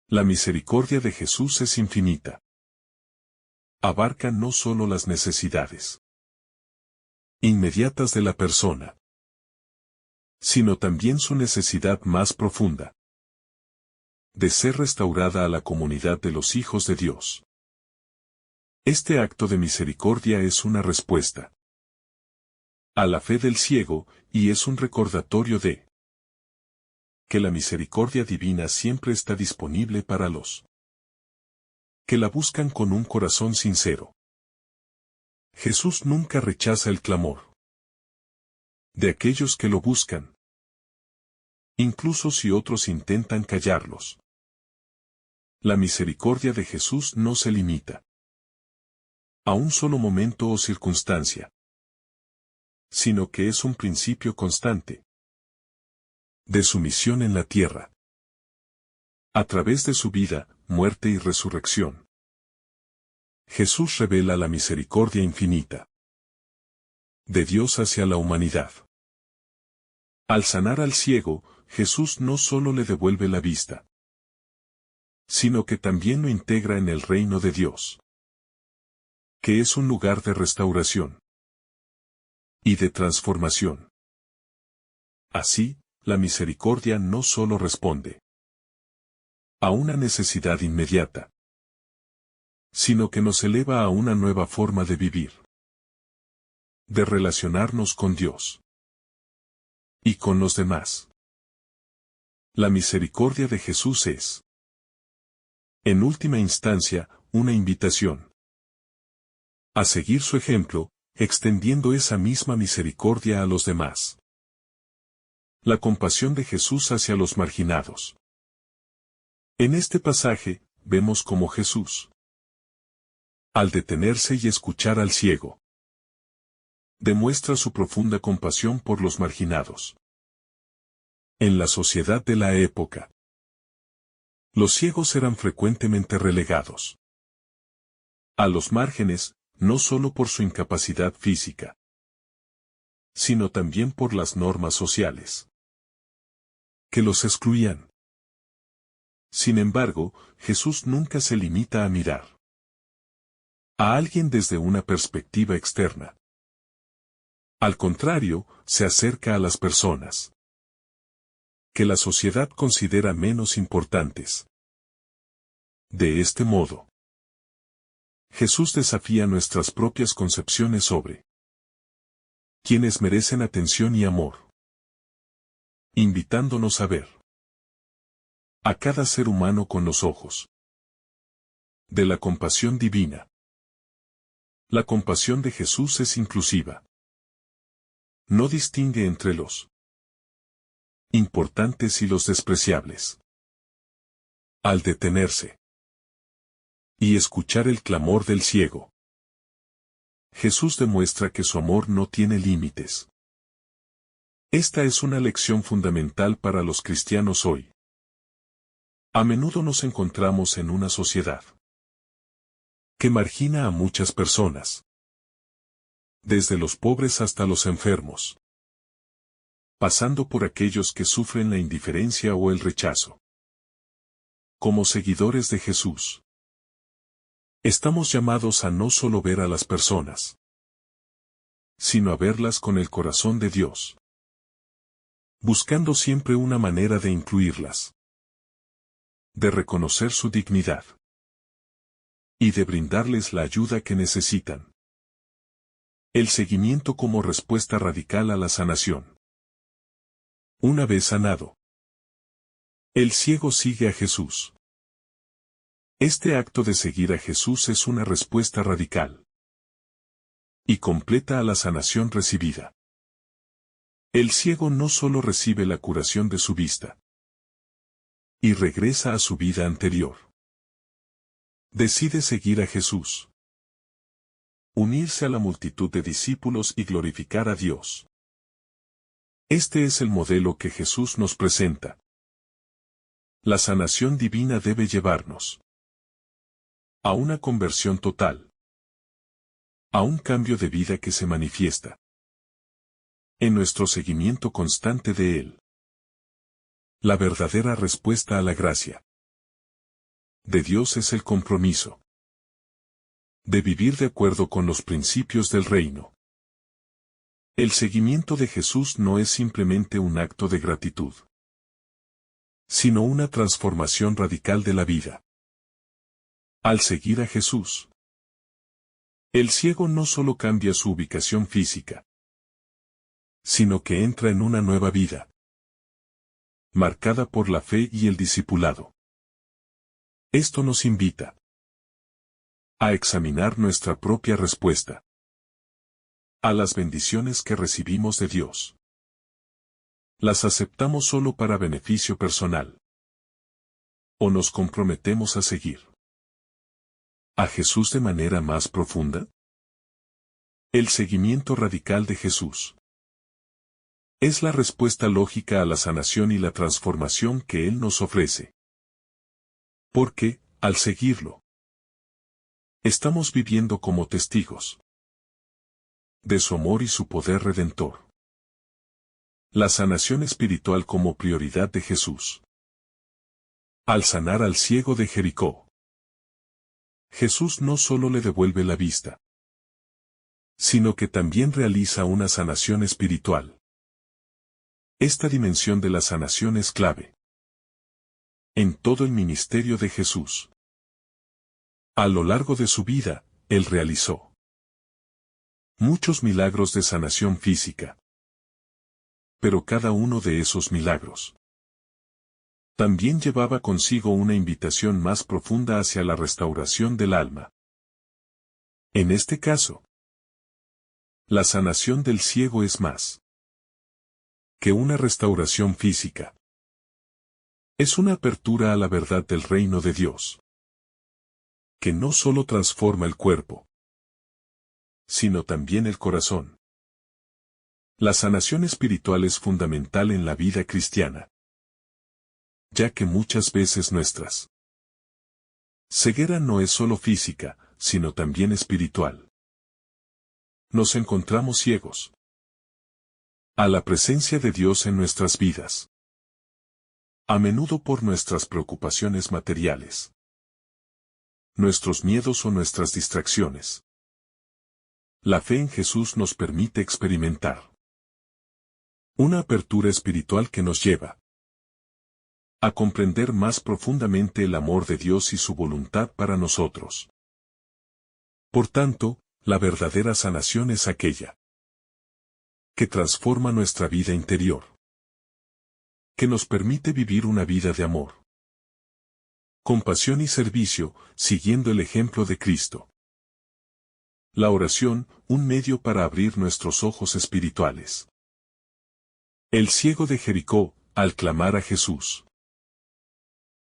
La misericordia de Jesús es infinita. Abarca no solo las necesidades inmediatas de la persona, sino también su necesidad más profunda de ser restaurada a la comunidad de los hijos de Dios. Este acto de misericordia es una respuesta a la fe del ciego, y es un recordatorio de que la misericordia divina siempre está disponible para los que la buscan con un corazón sincero. Jesús nunca rechaza el clamor de aquellos que lo buscan, incluso si otros intentan callarlos. La misericordia de Jesús no se limita a un solo momento o circunstancia, sino que es un principio constante de su misión en la tierra. A través de su vida, muerte y resurrección, Jesús revela la misericordia infinita de Dios hacia la humanidad. Al sanar al ciego, Jesús no solo le devuelve la vista, sino que también lo integra en el reino de Dios, que es un lugar de restauración y de transformación. Así, la misericordia no solo responde a una necesidad inmediata, sino que nos eleva a una nueva forma de vivir, de relacionarnos con Dios y con los demás. La misericordia de Jesús es, en última instancia, una invitación a seguir su ejemplo, extendiendo esa misma misericordia a los demás. La compasión de Jesús hacia los marginados. En este pasaje, vemos cómo Jesús, al detenerse y escuchar al ciego, demuestra su profunda compasión por los marginados. En la sociedad de la época, los ciegos eran frecuentemente relegados a los márgenes, no solo por su incapacidad física, sino también por las normas sociales que los excluían. Sin embargo, Jesús nunca se limita a mirar a alguien desde una perspectiva externa. Al contrario, se acerca a las personas que la sociedad considera menos importantes. De este modo, Jesús desafía nuestras propias concepciones sobre quienes merecen atención y amor, invitándonos a ver a cada ser humano con los ojos de la compasión divina. La compasión de Jesús es inclusiva. No distingue entre los importantes y los despreciables. Al detenerse y escuchar el clamor del ciego, Jesús demuestra que su amor no tiene límites. Esta es una lección fundamental para los cristianos hoy. A menudo nos encontramos en una sociedad que margina a muchas personas, desde los pobres hasta los enfermos, pasando por aquellos que sufren la indiferencia o el rechazo. Como seguidores de Jesús, estamos llamados a no solo ver a las personas, sino a verlas con el corazón de Dios, buscando siempre una manera de incluirlas, de reconocer su dignidad y de brindarles la ayuda que necesitan. El seguimiento como respuesta radical a la sanación. Una vez sanado, el ciego sigue a Jesús. Este acto de seguir a Jesús es una respuesta radical y completa a la sanación recibida. El ciego no solo recibe la curación de su vista y regresa a su vida anterior. Decide seguir a Jesús, unirse a la multitud de discípulos y glorificar a Dios. Este es el modelo que Jesús nos presenta. La sanación divina debe llevarnos a una conversión total, a un cambio de vida que se manifiesta en nuestro seguimiento constante de Él. La verdadera respuesta a la gracia de Dios es el compromiso de vivir de acuerdo con los principios del reino. El seguimiento de Jesús no es simplemente un acto de gratitud, sino una transformación radical de la vida. Al seguir a Jesús, el ciego no solo cambia su ubicación física, sino que entra en una nueva vida, marcada por la fe y el discipulado. Esto nos invita a examinar nuestra propia respuesta a las bendiciones que recibimos de Dios. ¿Las aceptamos solo para beneficio personal? ¿O nos comprometemos a seguir a Jesús de manera más profunda? El seguimiento radical de Jesús es la respuesta lógica a la sanación y la transformación que Él nos ofrece. Porque, al seguirlo, estamos viviendo como testigos de su amor y su poder redentor. La sanación espiritual como prioridad de Jesús. Al sanar al ciego de Jericó, Jesús no solo le devuelve la vista, sino que también realiza una sanación espiritual. Esta dimensión de la sanación es clave en todo el ministerio de Jesús. A lo largo de su vida, él realizó muchos milagros de sanación física. Pero cada uno de esos milagros también llevaba consigo una invitación más profunda hacia la restauración del alma. En este caso, la sanación del ciego es más que una restauración física. Es una apertura a la verdad del reino de Dios, que no solo transforma el cuerpo, sino también el corazón. La sanación espiritual es fundamental en la vida cristiana, ya que muchas veces nuestras ceguera no es solo física, sino también espiritual. Nos encontramos ciegos a la presencia de Dios en nuestras vidas, a menudo por nuestras preocupaciones materiales, nuestros miedos o nuestras distracciones. La fe en Jesús nos permite experimentar una apertura espiritual que nos lleva a comprender más profundamente el amor de Dios y su voluntad para nosotros. Por tanto, la verdadera sanación es aquella que transforma nuestra vida interior, que nos permite vivir una vida de amor, compasión y servicio, siguiendo el ejemplo de Cristo. La oración, un medio para abrir nuestros ojos espirituales. El ciego de Jericó, al clamar a Jesús,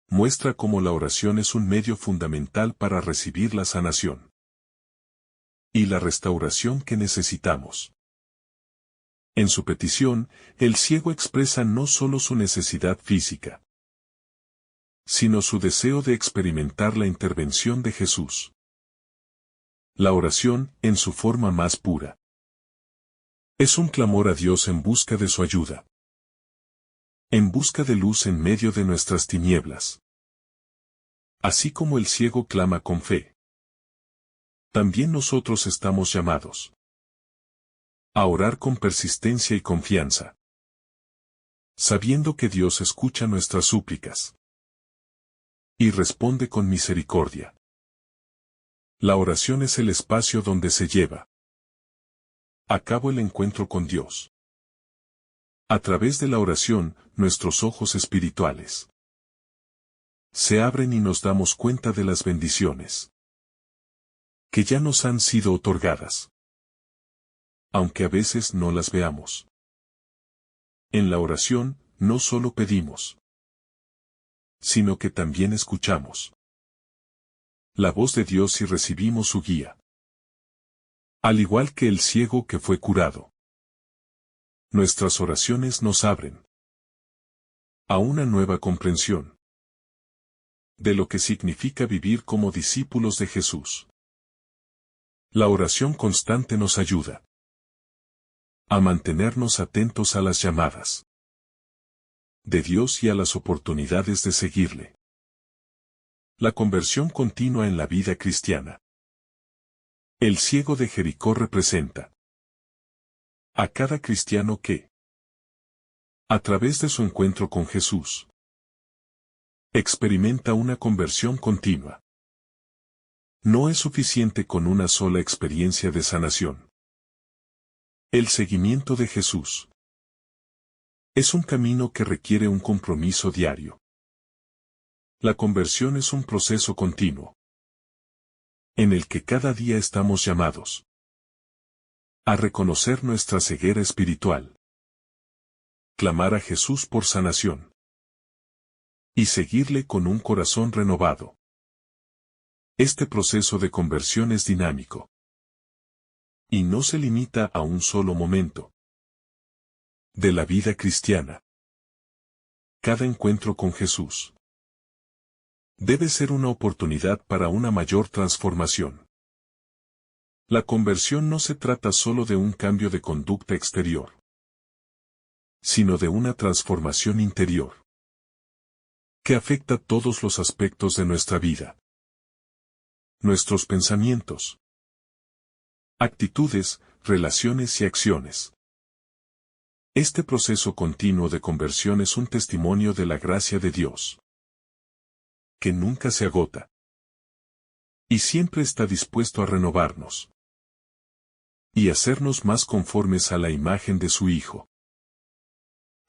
muestra cómo la oración es un medio fundamental para recibir la sanación y la restauración que necesitamos. En su petición, el ciego expresa no solo su necesidad física, sino su deseo de experimentar la intervención de Jesús. La oración, en su forma más pura, es un clamor a Dios en busca de su ayuda, en busca de luz en medio de nuestras tinieblas. Así como el ciego clama con fe, también nosotros estamos llamados a orar con persistencia y confianza, sabiendo que Dios escucha nuestras súplicas y responde con misericordia. La oración es el espacio donde se lleva a cabo el encuentro con Dios. A través de la oración, nuestros ojos espirituales se abren y nos damos cuenta de las bendiciones que ya nos han sido otorgadas, aunque a veces no las veamos. En la oración, no solo pedimos, sino que también escuchamos la voz de Dios y recibimos su guía. Al igual que el ciego que fue curado, nuestras oraciones nos abren a una nueva comprensión de lo que significa vivir como discípulos de Jesús. La oración constante nos ayuda a mantenernos atentos a las llamadas de Dios y a las oportunidades de seguirle. La conversión continua en la vida cristiana. El ciego de Jericó representa a cada cristiano que, a través de su encuentro con Jesús, experimenta una conversión continua. No es suficiente con una sola experiencia de sanación. El seguimiento de Jesús es un camino que requiere un compromiso diario. La conversión es un proceso continuo, en el que cada día estamos llamados a reconocer nuestra ceguera espiritual, clamar a Jesús por sanación y seguirle con un corazón renovado. Este proceso de conversión es dinámico y no se limita a un solo momento de la vida cristiana. Cada encuentro con Jesús debe ser una oportunidad para una mayor transformación. La conversión no se trata solo de un cambio de conducta exterior, sino de una transformación interior que afecta todos los aspectos de nuestra vida. Nuestros pensamientos, actitudes, relaciones y acciones. Este proceso continuo de conversión es un testimonio de la gracia de Dios, que nunca se agota Y siempre está dispuesto a renovarnos y hacernos más conformes a la imagen de su Hijo.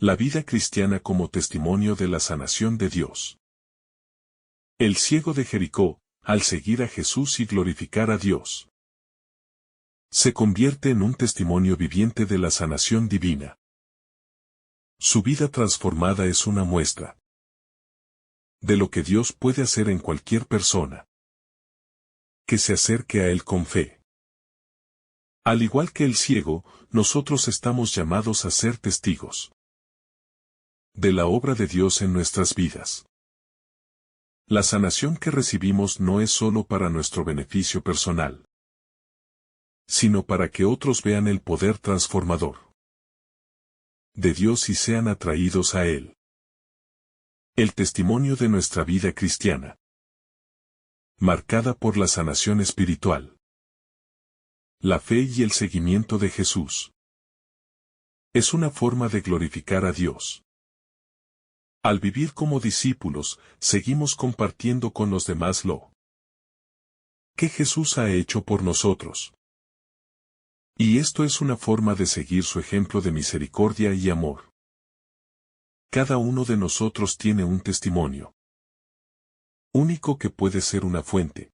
La vida cristiana como testimonio de la sanación de Dios. El ciego de Jericó, al seguir a Jesús y glorificar a Dios, se convierte en un testimonio viviente de la sanación divina. Su vida transformada es una muestra de lo que Dios puede hacer en cualquier persona que se acerque a Él con fe. Al igual que el ciego, nosotros estamos llamados a ser testigos de la obra de Dios en nuestras vidas. La sanación que recibimos no es solo para nuestro beneficio personal, sino para que otros vean el poder transformador de Dios y sean atraídos a Él. El testimonio de nuestra vida cristiana, marcada por la sanación espiritual, la fe y el seguimiento de Jesús, es una forma de glorificar a Dios. Al vivir como discípulos, seguimos compartiendo con los demás lo que Jesús ha hecho por nosotros. Y esto es una forma de seguir su ejemplo de misericordia y amor. Cada uno de nosotros tiene un testimonio único que puede ser una fuente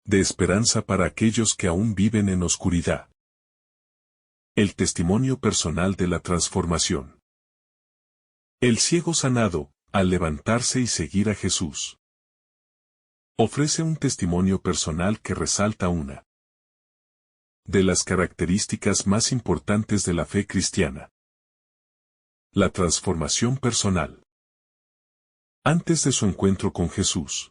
de esperanza para aquellos que aún viven en oscuridad. El testimonio personal de la transformación. El ciego sanado, al levantarse y seguir a Jesús, ofrece un testimonio personal que resalta una de las características más importantes de la fe cristiana: la transformación personal. Antes de su encuentro con Jesús,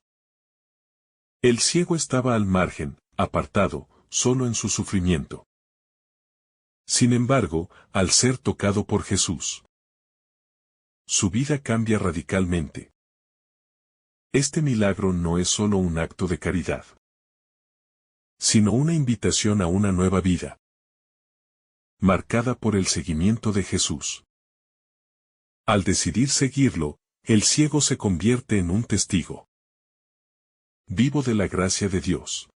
el ciego estaba al margen, apartado, solo en su sufrimiento. Sin embargo, al ser tocado por Jesús, su vida cambia radicalmente. Este milagro no es solo un acto de caridad, sino una invitación a una nueva vida, marcada por el seguimiento de Jesús. Al decidir seguirlo, el ciego se convierte en un testigo vivo de la gracia de Dios.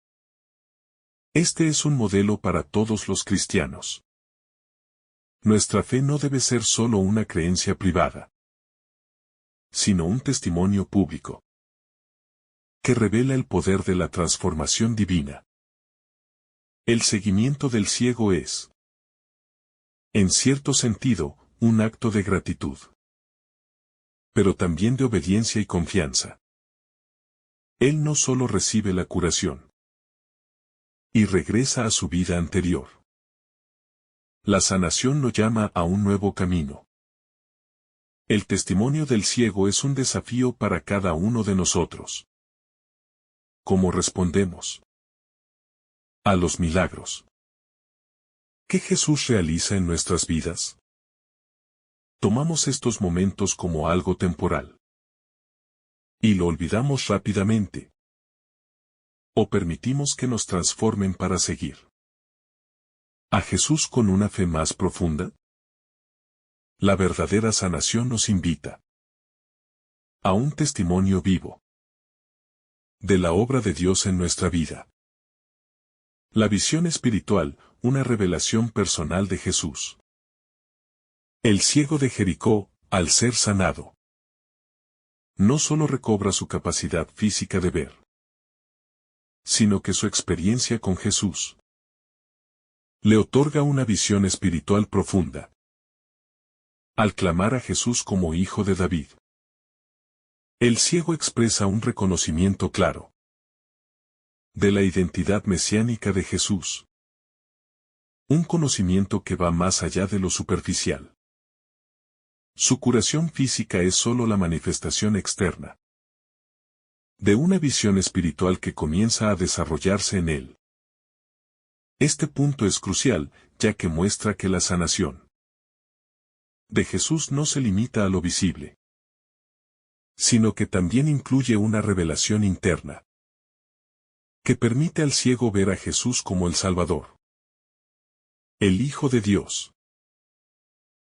Este es un modelo para todos los cristianos. Nuestra fe no debe ser solo una creencia privada, sino un testimonio público que revela el poder de la transformación divina. El seguimiento del ciego es, en cierto sentido, un acto de gratitud, pero también de obediencia y confianza. Él no solo recibe la curación y regresa a su vida anterior. La sanación lo llama a un nuevo camino. El testimonio del ciego es un desafío para cada uno de nosotros. ¿Cómo respondemos a los milagros que Jesús realiza en nuestras vidas? Tomamos estos momentos como algo temporal y lo olvidamos rápidamente, o permitimos que nos transformen para seguir a Jesús con una fe más profunda. La verdadera sanación nos invita a un testimonio vivo de la obra de Dios en nuestra vida. La visión espiritual, una revelación personal de Jesús. El ciego de Jericó, al ser sanado, no solo recobra su capacidad física de ver, sino que su experiencia con Jesús le otorga una visión espiritual profunda. Al clamar a Jesús como Hijo de David, el ciego expresa un reconocimiento claro de la identidad mesiánica de Jesús. Un conocimiento que va más allá de lo superficial. Su curación física es solo la manifestación externa de una visión espiritual que comienza a desarrollarse en él. Este punto es crucial, ya que muestra que la sanación de Jesús no se limita a lo visible, sino que también incluye una revelación interna que permite al ciego ver a Jesús como el Salvador, el Hijo de Dios.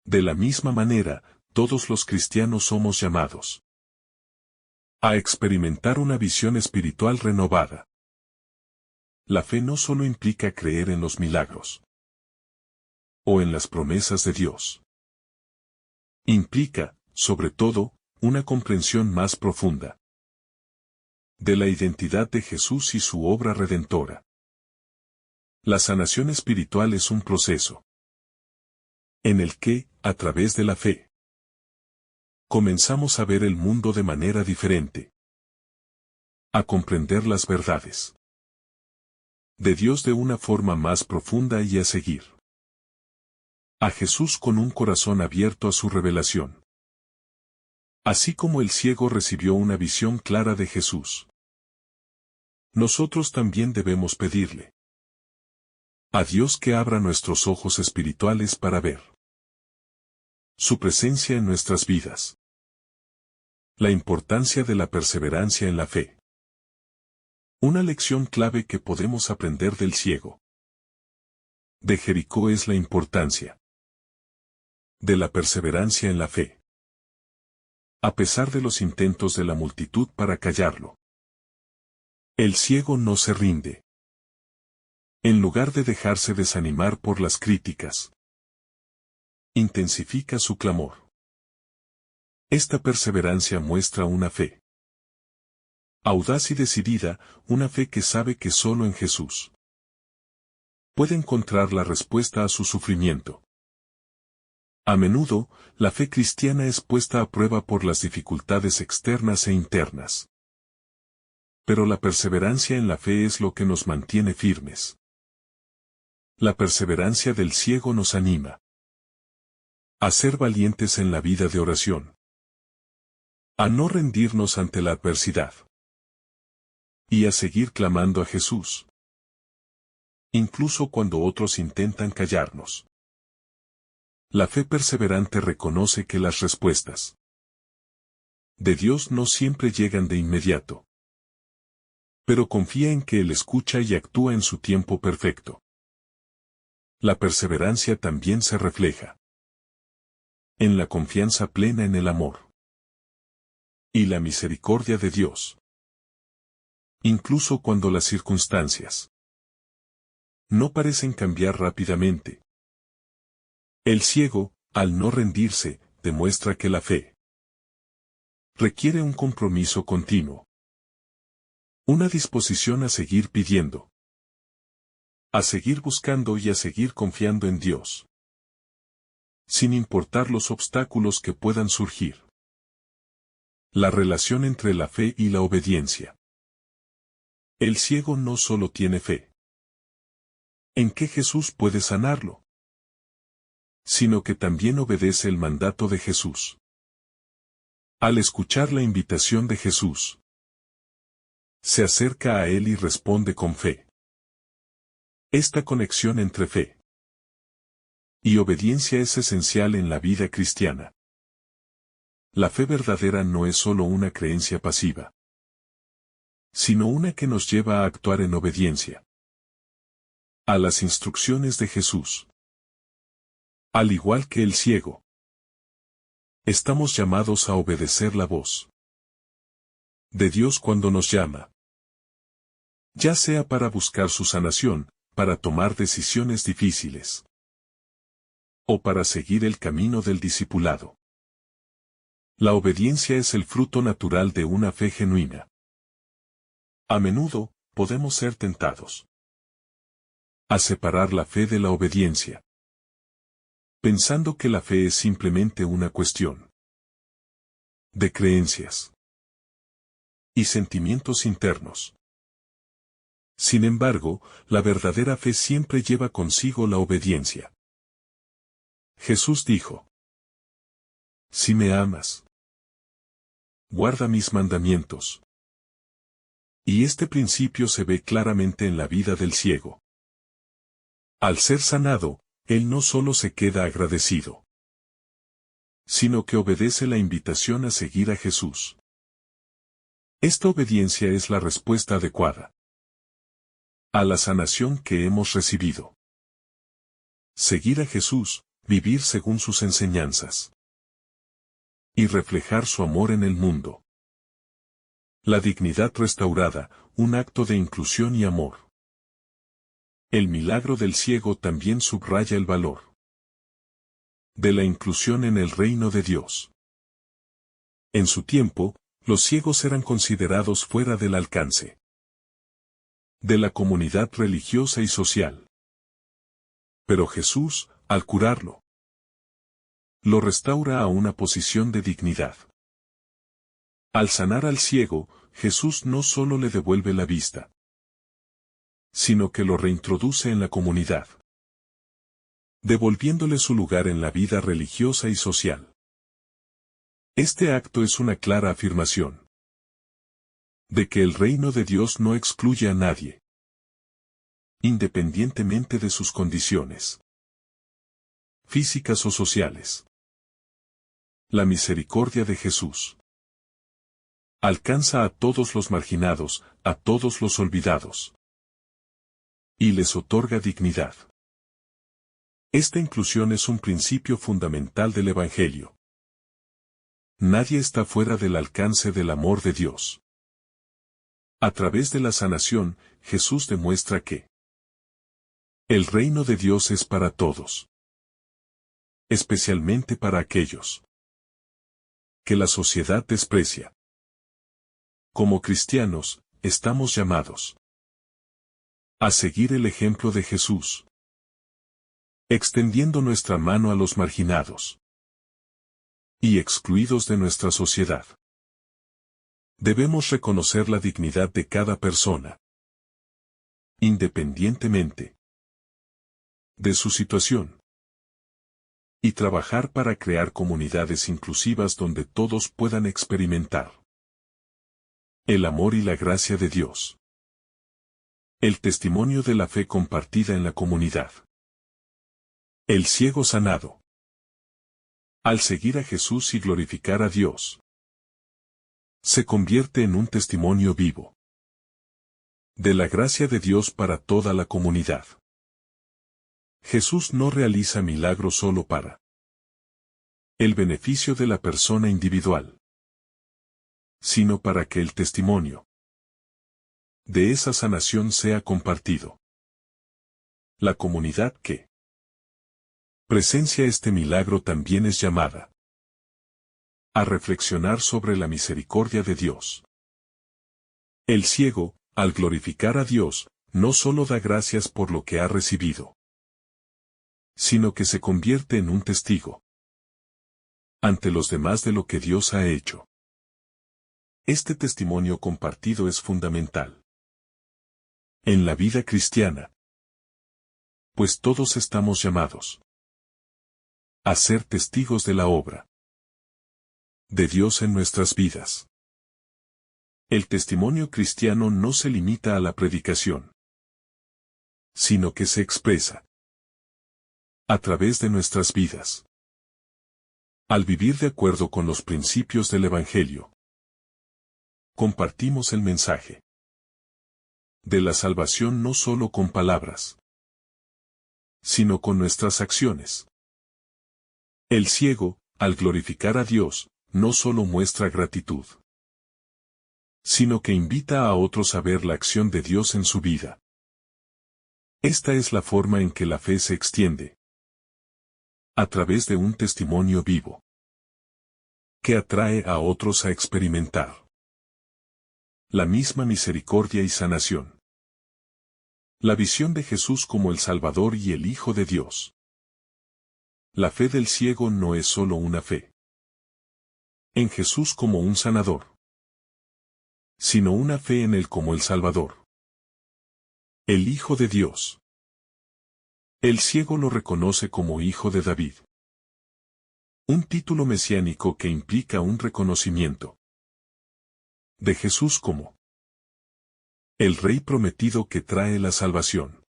De la misma manera, todos los cristianos somos llamados A experimentar una visión espiritual renovada. La fe no solo implica creer en los milagros o en las promesas de Dios. Implica, sobre todo, una comprensión más profunda de la identidad de Jesús y su obra redentora. La sanación espiritual es un proceso en el que, a través de la fe, comenzamos a ver el mundo de manera diferente, a comprender las verdades de Dios de una forma más profunda y a seguir a Jesús con un corazón abierto a su revelación. Así como el ciego recibió una visión clara de Jesús, nosotros también debemos pedirle a Dios que abra nuestros ojos espirituales para ver su presencia en nuestras vidas. La importancia de la perseverancia en la fe. Una lección clave que podemos aprender del ciego de Jericó es la importancia de la perseverancia en la fe. A pesar de los intentos de la multitud para callarlo, el ciego no se rinde. En lugar de dejarse desanimar por las críticas, intensifica su clamor. Esta perseverancia muestra una fe audaz y decidida, una fe que sabe que solo en Jesús puede encontrar la respuesta a su sufrimiento. A menudo, la fe cristiana es puesta a prueba por las dificultades externas e internas. Pero la perseverancia en la fe es lo que nos mantiene firmes. La perseverancia del ciego nos anima a ser valientes en la vida de oración, a no rendirnos ante la adversidad y a seguir clamando a Jesús, incluso cuando otros intentan callarnos. La fe perseverante reconoce que las respuestas de Dios no siempre llegan de inmediato, pero confía en que Él escucha y actúa en su tiempo perfecto. La perseverancia también se refleja en la confianza plena en el amor y la misericordia de Dios. Incluso cuando las circunstancias no parecen cambiar rápidamente. El ciego, al no rendirse, demuestra que la fe requiere un compromiso continuo. Una disposición a seguir pidiendo, a seguir buscando y a seguir confiando en Dios, sin importar los obstáculos que puedan surgir. La relación entre la fe y la obediencia. El ciego no solo tiene fe en que Jesús puede sanarlo, sino que también obedece el mandato de Jesús. Al escuchar la invitación de Jesús, se acerca a Él y responde con fe. Esta conexión entre fe y obediencia es esencial en la vida cristiana. La fe verdadera no es solo una creencia pasiva, sino una que nos lleva a actuar en obediencia a las instrucciones de Jesús. Al igual que el ciego, estamos llamados a obedecer la voz de Dios cuando nos llama, ya sea para buscar su sanación, para tomar decisiones difíciles, o para seguir el camino del discipulado. La obediencia es el fruto natural de una fe genuina. A menudo, podemos ser tentados a separar la fe de la obediencia, pensando que la fe es simplemente una cuestión de creencias y sentimientos internos. Sin embargo, la verdadera fe siempre lleva consigo la obediencia. Jesús dijo: Si me amas, guarda mis mandamientos. Y este principio se ve claramente en la vida del ciego. Al ser sanado, él no solo se queda agradecido, sino que obedece la invitación a seguir a Jesús. Esta obediencia es la respuesta adecuada a la sanación que hemos recibido. Seguir a Jesús, vivir según sus enseñanzas y reflejar su amor en el mundo. La dignidad restaurada, un acto de inclusión y amor. El milagro del ciego también subraya el valor de la inclusión en el reino de Dios. En su tiempo, los ciegos eran considerados fuera del alcance de la comunidad religiosa y social. Pero Jesús, al curarlo, lo restaura a una posición de dignidad. Al sanar al ciego, Jesús no solo le devuelve la vista, sino que lo reintroduce en la comunidad, devolviéndole su lugar en la vida religiosa y social. Este acto es una clara afirmación de que el reino de Dios no excluye a nadie, independientemente de sus condiciones físicas o sociales. La misericordia de Jesús alcanza a todos los marginados, a todos los olvidados, y les otorga dignidad. Esta inclusión es un principio fundamental del Evangelio. Nadie está fuera del alcance del amor de Dios. A través de la sanación, Jesús demuestra que el reino de Dios es para todos, especialmente para aquellos que la sociedad desprecia. Como cristianos, estamos llamados a seguir el ejemplo de Jesús, extendiendo nuestra mano a los marginados y excluidos de nuestra sociedad. Debemos reconocer la dignidad de cada persona, independientemente de su situación, y trabajar para crear comunidades inclusivas donde todos puedan experimentar el amor y la gracia de Dios. El testimonio de la fe compartida en la comunidad. El ciego sanado. Al seguir a Jesús y glorificar a Dios, se convierte en un testimonio vivo de la gracia de Dios para toda la comunidad. Jesús no realiza milagros solo para el beneficio de la persona individual, sino para que el testimonio de esa sanación sea compartido. La comunidad que presencia este milagro también es llamada a reflexionar sobre la misericordia de Dios. El ciego, al glorificar a Dios, no solo da gracias por lo que ha recibido, sino que se convierte en un testigo ante los demás de lo que Dios ha hecho. Este testimonio compartido es fundamental en la vida cristiana, pues todos estamos llamados a ser testigos de la obra de Dios en nuestras vidas. El testimonio cristiano no se limita a la predicación, sino que se expresa a través de nuestras vidas. Al vivir de acuerdo con los principios del Evangelio, compartimos el mensaje de la salvación no solo con palabras, sino con nuestras acciones. El ciego, al glorificar a Dios, no solo muestra gratitud, sino que invita a otros a ver la acción de Dios en su vida. Esta es la forma en que la fe se extiende, a través de un testimonio vivo, que atrae a otros a experimentar la misma misericordia y sanación. La visión de Jesús como el Salvador y el Hijo de Dios. La fe del ciego no es solo una fe en Jesús como un sanador, sino una fe en Él como el Salvador, el Hijo de Dios. El ciego lo reconoce como Hijo de David, un título mesiánico que implica un reconocimiento de Jesús como el Rey prometido que trae la salvación.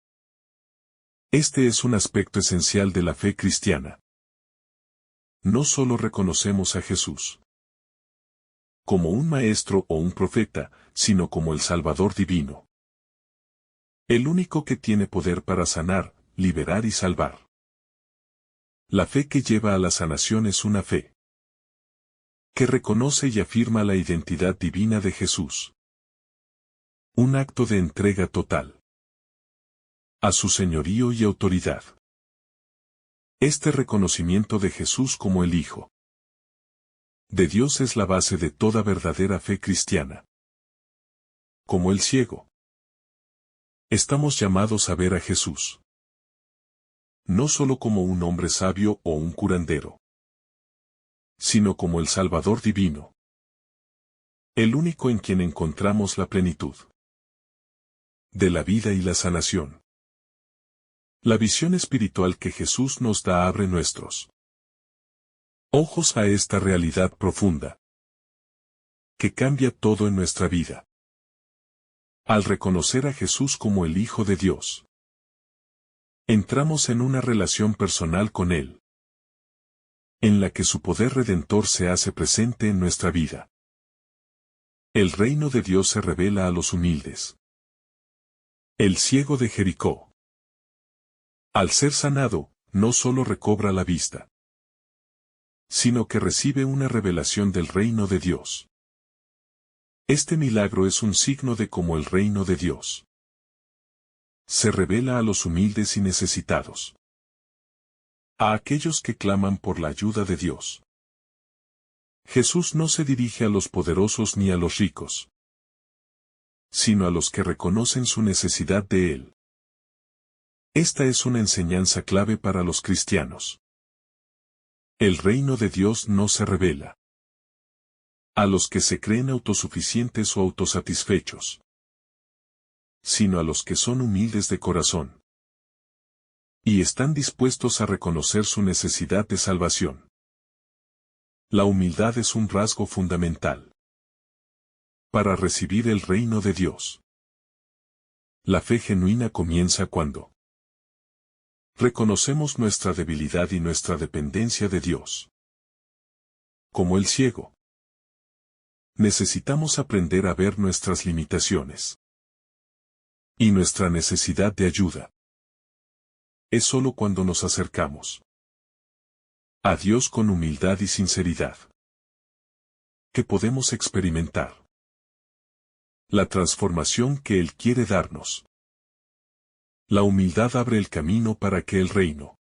Este es un aspecto esencial de la fe cristiana. No solo reconocemos a Jesús como un maestro o un profeta, sino como el Salvador divino, el único que tiene poder para sanar, liberar y salvar. La fe que lleva a la sanación es una fe que reconoce y afirma la identidad divina de Jesús. Un acto de entrega total a su señorío y autoridad. Este reconocimiento de Jesús como el Hijo de Dios es la base de toda verdadera fe cristiana. Como el ciego, estamos llamados a ver a Jesús no solo como un hombre sabio o un curandero, sino como el Salvador divino, el único en quien encontramos la plenitud de la vida y la sanación. La visión espiritual que Jesús nos da abre nuestros ojos a esta realidad profunda, que cambia todo en nuestra vida. Al reconocer a Jesús como el Hijo de Dios, entramos en una relación personal con Él, en la que su poder redentor se hace presente en nuestra vida. El reino de Dios se revela a los humildes. El ciego de Jericó, al ser sanado, no solo recobra la vista, sino que recibe una revelación del reino de Dios. Este milagro es un signo de cómo el reino de Dios se revela a los humildes y necesitados, a aquellos que claman por la ayuda de Dios. Jesús no se dirige a los poderosos ni a los ricos, sino a los que reconocen su necesidad de Él. Esta es una enseñanza clave para los cristianos. El reino de Dios no se revela a los que se creen autosuficientes o autosatisfechos, sino a los que son humildes de corazón y están dispuestos a reconocer su necesidad de salvación. La humildad es un rasgo fundamental para recibir el reino de Dios. La fe genuina comienza cuando reconocemos nuestra debilidad y nuestra dependencia de Dios. Como el ciego, necesitamos aprender a ver nuestras limitaciones y nuestra necesidad de ayuda. Es solo cuando nos acercamos a Dios con humildad y sinceridad que podemos experimentar la transformación que Él quiere darnos. La humildad abre el camino para que el reino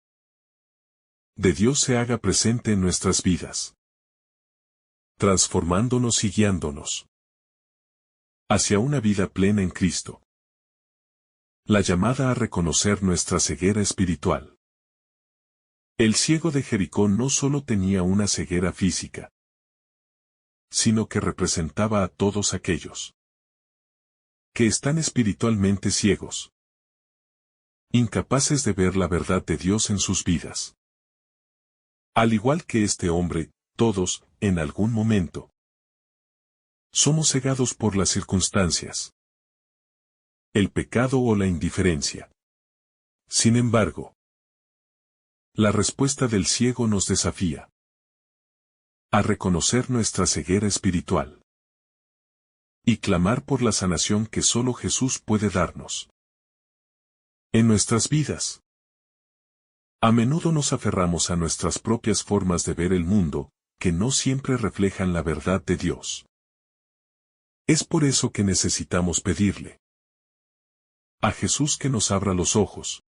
de Dios se haga presente en nuestras vidas, transformándonos y guiándonos hacia una vida plena en Cristo. La llamada a reconocer nuestra ceguera espiritual. El ciego de Jericó no solo tenía una ceguera física, sino que representaba a todos aquellos que están espiritualmente ciegos, incapaces de ver la verdad de Dios en sus vidas. Al igual que este hombre, todos, en algún momento, somos cegados por las circunstancias, el pecado o la indiferencia. Sin embargo, la respuesta del ciego nos desafía a reconocer nuestra ceguera espiritual y clamar por la sanación que solo Jesús puede darnos. En nuestras vidas, a menudo nos aferramos a nuestras propias formas de ver el mundo, que no siempre reflejan la verdad de Dios. Es por eso que necesitamos pedirle a Jesús que nos abra los ojos,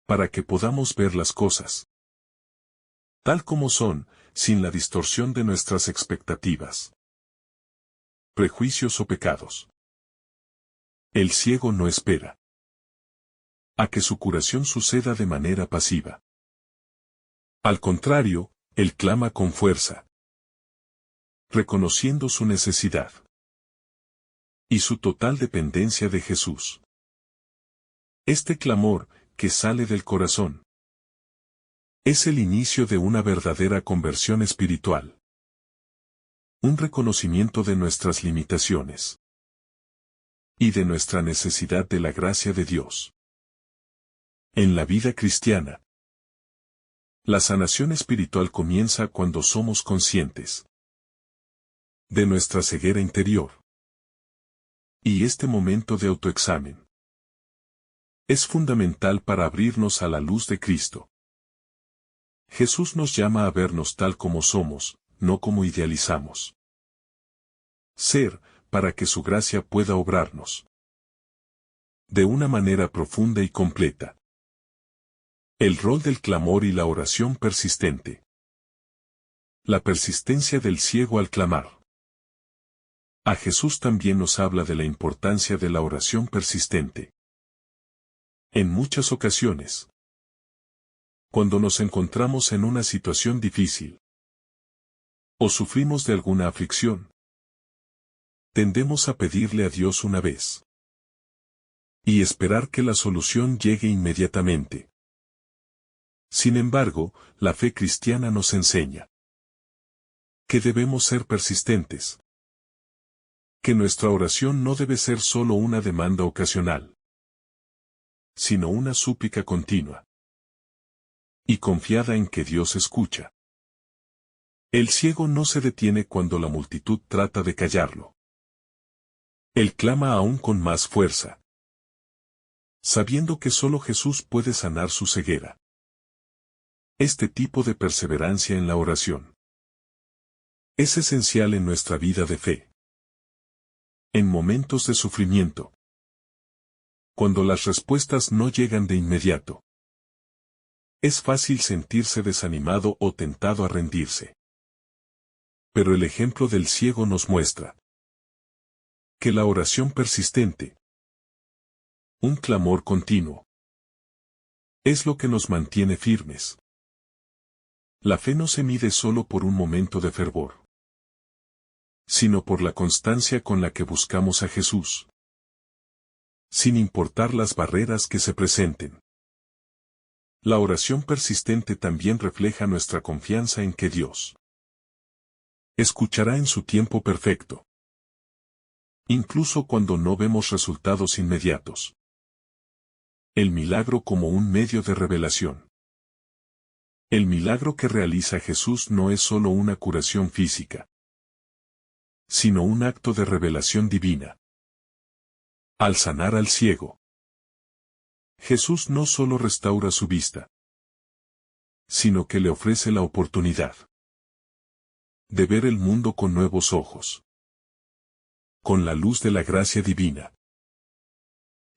para que podamos ver las cosas tal como son, sin la distorsión de nuestras expectativas, prejuicios o pecados. El ciego no espera a que su curación suceda de manera pasiva. Al contrario, él clama con fuerza, reconociendo su necesidad y su total dependencia de Jesús. Este clamor, que sale del corazón, es el inicio de una verdadera conversión espiritual. Un reconocimiento de nuestras limitaciones y de nuestra necesidad de la gracia de Dios. En la vida cristiana, la sanación espiritual comienza cuando somos conscientes de nuestra ceguera interior. Y este momento de autoexamen es fundamental para abrirnos a la luz de Cristo. Jesús nos llama a vernos tal como somos, no como idealizamos ser, para que su gracia pueda obrarnos de una manera profunda y completa. El rol del clamor y la oración persistente. La persistencia del ciego al clamar. A Jesús también nos habla de la importancia de la oración persistente. En muchas ocasiones, cuando nos encontramos en una situación difícil o sufrimos de alguna aflicción, tendemos a pedirle a Dios una vez y esperar que la solución llegue inmediatamente. Sin embargo, la fe cristiana nos enseña que debemos ser persistentes, que nuestra oración no debe ser solo una demanda ocasional, sino una súplica continua y confiada en que Dios escucha. El ciego no se detiene cuando la multitud trata de callarlo. Él clama aún con más fuerza, sabiendo que solo Jesús puede sanar su ceguera. Este tipo de perseverancia en la oración es esencial en nuestra vida de fe. En momentos de sufrimiento, cuando las respuestas no llegan de inmediato, es fácil sentirse desanimado o tentado a rendirse. Pero el ejemplo del ciego nos muestra que la oración persistente, un clamor continuo, es lo que nos mantiene firmes. La fe no se mide solo por un momento de fervor, sino por la constancia con la que buscamos a Jesús, sin importar las barreras que se presenten. La oración persistente también refleja nuestra confianza en que Dios escuchará en su tiempo perfecto, incluso cuando no vemos resultados inmediatos. El milagro como un medio de revelación. El milagro que realiza Jesús no es solo una curación física, sino un acto de revelación divina. Al sanar al ciego, Jesús no solo restaura su vista, sino que le ofrece la oportunidad de ver el mundo con nuevos ojos, con la luz de la gracia divina.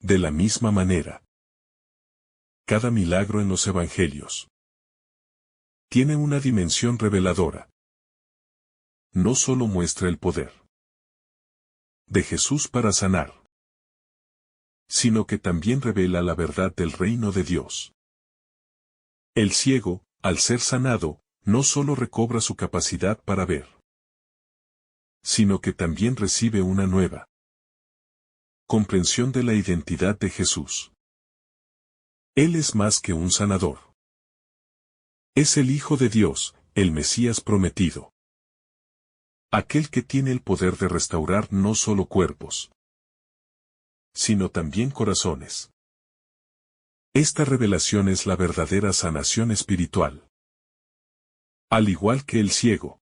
De la misma manera, cada milagro en los evangelios tiene una dimensión reveladora. No solo muestra el poder de Jesús para sanar, sino que también revela la verdad del reino de Dios. El ciego, al ser sanado, no solo recobra su capacidad para ver, sino que también recibe una nueva comprensión de la identidad de Jesús. Él es más que un sanador. Es el Hijo de Dios, el Mesías prometido. Aquel que tiene el poder de restaurar no solo cuerpos, sino también corazones. Esta revelación es la verdadera sanación espiritual. Al igual que el ciego,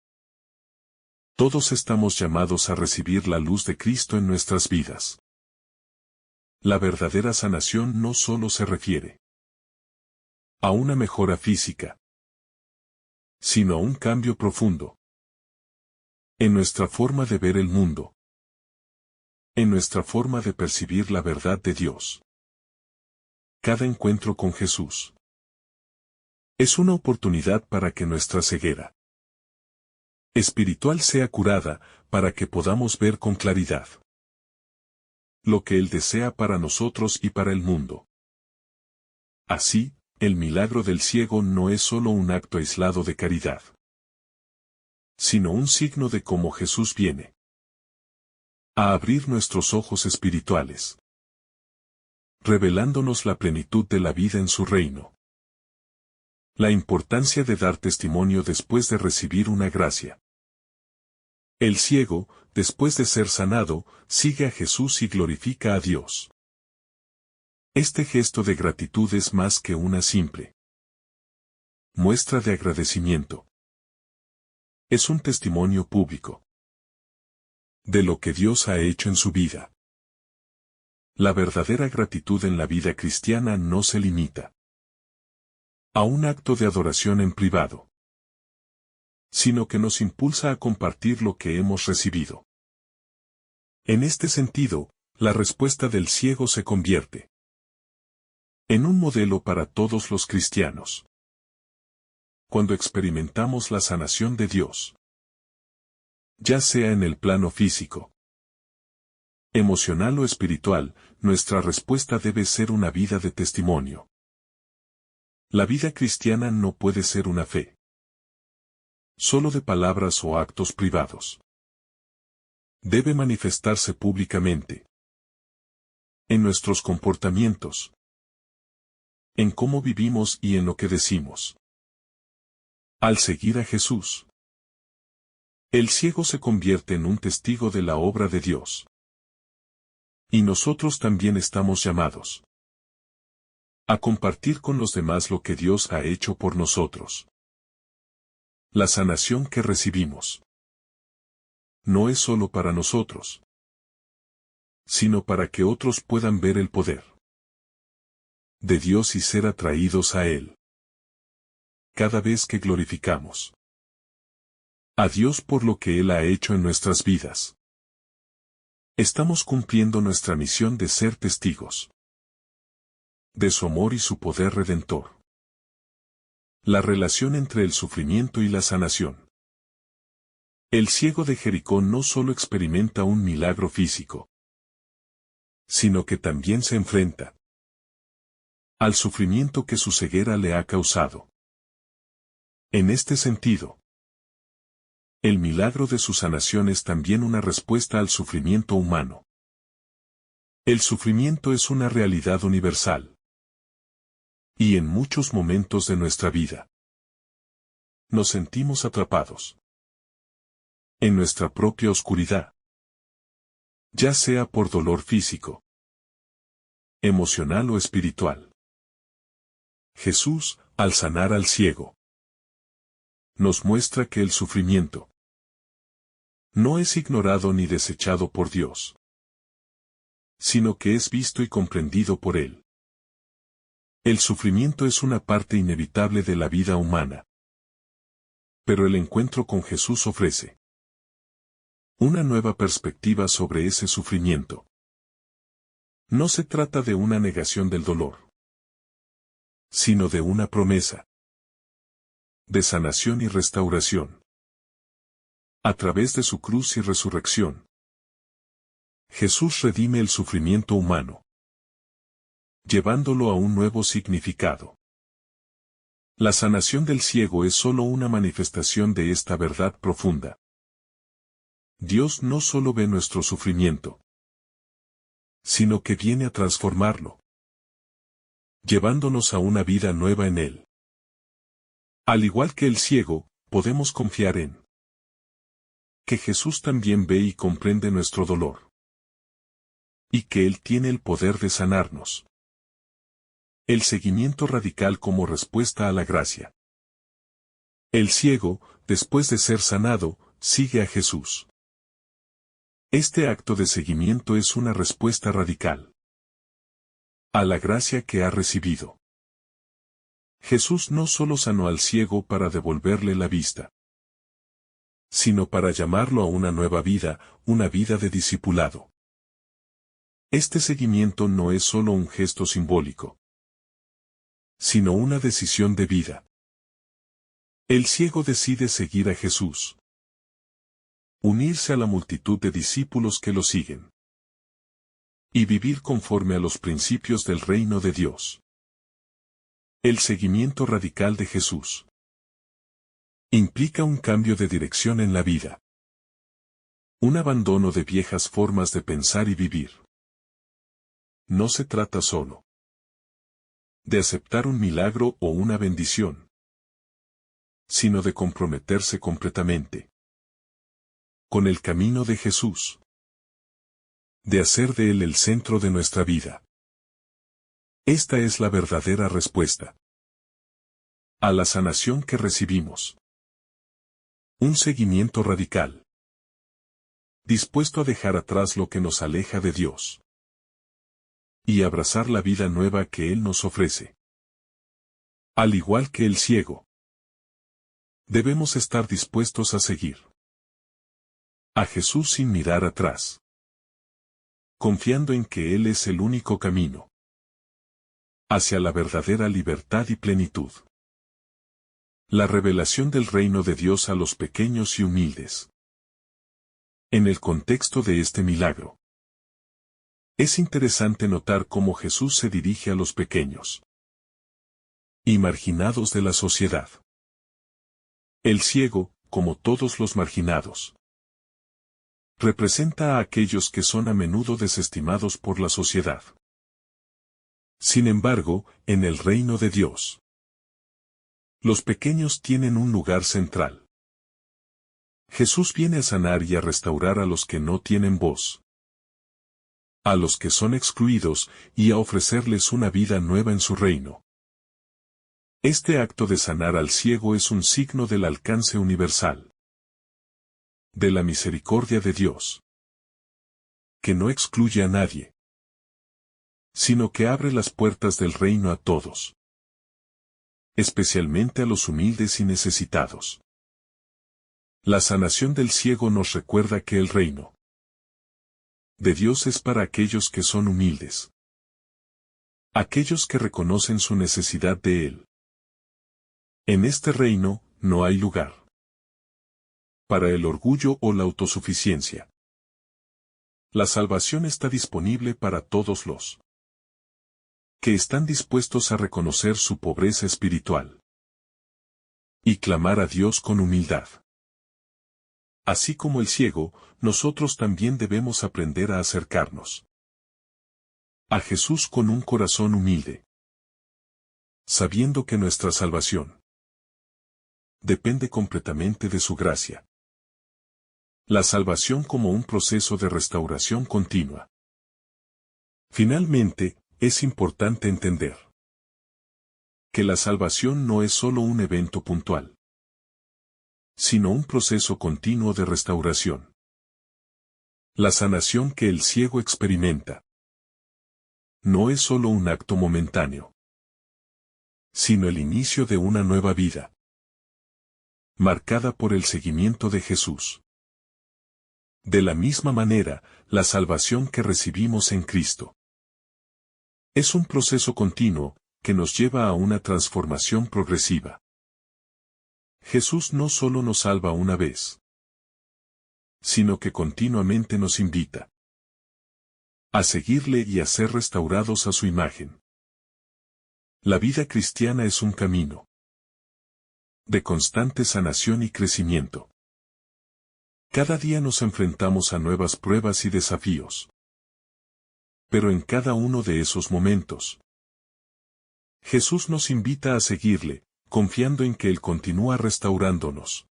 todos estamos llamados a recibir la luz de Cristo en nuestras vidas. La verdadera sanación no solo se refiere a una mejora física, sino a un cambio profundo en nuestra forma de ver el mundo, en nuestra forma de percibir la verdad de Dios. Cada encuentro con Jesús es una oportunidad para que nuestra ceguera espiritual sea curada, para que podamos ver con claridad lo que Él desea para nosotros y para el mundo. Así, el milagro del ciego no es solo un acto aislado de caridad, sino un signo de cómo Jesús viene a abrir nuestros ojos espirituales, revelándonos la plenitud de la vida en su reino. La importancia de dar testimonio después de recibir una gracia. El ciego, después de ser sanado, sigue a Jesús y glorifica a Dios. Este gesto de gratitud es más que una simple muestra de agradecimiento. Es un testimonio público de lo que Dios ha hecho en su vida. La verdadera gratitud en la vida cristiana no se limita a un acto de adoración en privado, sino que nos impulsa a compartir lo que hemos recibido. En este sentido, la respuesta del ciego se convierte en un modelo para todos los cristianos. Cuando experimentamos la sanación de Dios, ya sea en el plano físico, emocional o espiritual, nuestra respuesta debe ser una vida de testimonio. La vida cristiana no puede ser una fe solo de palabras o actos privados. Debe manifestarse públicamente en nuestros comportamientos, en cómo vivimos y en lo que decimos. Al seguir a Jesús, el ciego se convierte en un testigo de la obra de Dios. Y nosotros también estamos llamados a compartir con los demás lo que Dios ha hecho por nosotros. La sanación que recibimos no es solo para nosotros, sino para que otros puedan ver el poder de Dios y ser atraídos a Él. Cada vez que glorificamos a Dios por lo que Él ha hecho en nuestras vidas, estamos cumpliendo nuestra misión de ser testigos de su amor y su poder redentor. La relación entre el sufrimiento y la sanación. El ciego de Jericó no solo experimenta un milagro físico, sino que también se enfrenta al sufrimiento que su ceguera le ha causado. En este sentido, el milagro de su sanación es también una respuesta al sufrimiento humano. El sufrimiento es una realidad universal. Y en muchos momentos de nuestra vida, nos sentimos atrapados en nuestra propia oscuridad, ya sea por dolor físico, emocional o espiritual. Jesús, al sanar al ciego, nos muestra que el sufrimiento no es ignorado ni desechado por Dios, sino que es visto y comprendido por Él. El sufrimiento es una parte inevitable de la vida humana. Pero el encuentro con Jesús ofrece una nueva perspectiva sobre ese sufrimiento. No se trata de una negación del dolor, sino de una promesa de sanación y restauración. A través de su cruz y resurrección, Jesús redime el sufrimiento humano, llevándolo a un nuevo significado. La sanación del ciego es solo una manifestación de esta verdad profunda. Dios no solo ve nuestro sufrimiento, sino que viene a transformarlo, llevándonos a una vida nueva en Él. Al igual que el ciego, podemos confiar en que Jesús también ve y comprende nuestro dolor, y que Él tiene el poder de sanarnos. El seguimiento radical como respuesta a la gracia. El ciego, después de ser sanado, sigue a Jesús. Este acto de seguimiento es una respuesta radical a la gracia que ha recibido. Jesús no solo sanó al ciego para devolverle la vista, sino para llamarlo a una nueva vida, una vida de discipulado. Este seguimiento no es solo un gesto simbólico, sino una decisión de vida. El ciego decide seguir a Jesús, unirse a la multitud de discípulos que lo siguen, y vivir conforme a los principios del reino de Dios. El seguimiento radical de Jesús implica un cambio de dirección en la vida, un abandono de viejas formas de pensar y vivir. No se trata solo de aceptar un milagro o una bendición, sino de comprometerse completamente con el camino de Jesús, de hacer de Él el centro de nuestra vida. Esta es la verdadera respuesta a la sanación que recibimos. Un seguimiento radical, dispuesto a dejar atrás lo que nos aleja de Dios y abrazar la vida nueva que Él nos ofrece. Al igual que el ciego, Debemos estar dispuestos a seguir a Jesús sin mirar atrás, confiando en que Él es el único camino hacia la verdadera libertad y plenitud. La revelación del reino de Dios a los pequeños y humildes. En el contexto de este milagro, es interesante notar cómo Jesús se dirige a los pequeños y marginados de la sociedad. El ciego, como todos los marginados, representa a aquellos que son a menudo desestimados por la sociedad. Sin embargo, en el reino de Dios, los pequeños tienen un lugar central. Jesús viene a sanar y a restaurar a los que no tienen voz, a los que son excluidos, y a ofrecerles una vida nueva en su reino. Este acto de sanar al ciego es un signo del alcance universal de la misericordia de Dios, que no excluye a nadie, sino que abre las puertas del reino a todos, especialmente a los humildes y necesitados. La sanación del ciego nos recuerda que el reino de Dios es para aquellos que son humildes, aquellos que reconocen su necesidad de Él. En este reino, no hay lugar para el orgullo o la autosuficiencia. La salvación está disponible para todos los que están dispuestos a reconocer su pobreza espiritual y clamar a Dios con humildad. Así como el ciego, nosotros también debemos aprender a acercarnos a Jesús con un corazón humilde, sabiendo que nuestra salvación depende completamente de su gracia. La salvación como un proceso de restauración continua. Finalmente, es importante entender que la salvación no es solo un evento puntual, sino un proceso continuo de restauración. La sanación que el ciego experimenta no es solo un acto momentáneo, sino el inicio de una nueva vida, marcada por el seguimiento de Jesús. De la misma manera, la salvación que recibimos en Cristo es un proceso continuo, que nos lleva a una transformación progresiva. Jesús no solo nos salva una vez, sino que continuamente nos invita a seguirle y a ser restaurados a su imagen. La vida cristiana es un camino de constante sanación y crecimiento. Cada día nos enfrentamos a nuevas pruebas y desafíos. Pero en cada uno de esos momentos, Jesús nos invita a seguirle, confiando en que Él continúa restaurándonos.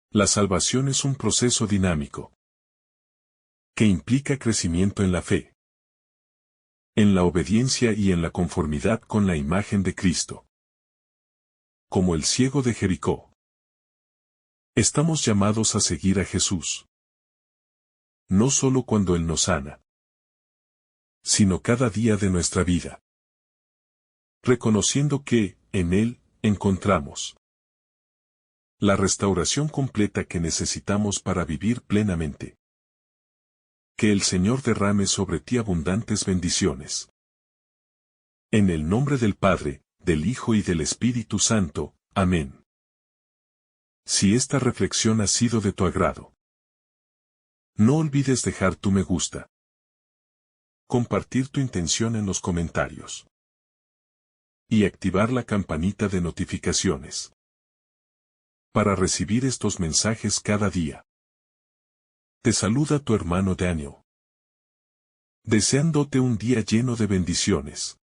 La salvación es un proceso dinámico que implica crecimiento en la fe, en la obediencia y en la conformidad con la imagen de Cristo. Como el ciego de Jericó, estamos llamados a seguir a Jesús, no solo cuando Él nos sana, sino cada día de nuestra vida, reconociendo que, en Él, encontramos la restauración completa que necesitamos para vivir plenamente. Que el Señor derrame sobre ti abundantes bendiciones. En el nombre del Padre, del Hijo y del Espíritu Santo. Amén. Si esta reflexión ha sido de tu agrado, no olvides dejar tu me gusta, compartir tu intención en los comentarios y activar la campanita de notificaciones para recibir estos mensajes cada día. Te saluda tu hermano Daniel, deseándote un día lleno de bendiciones.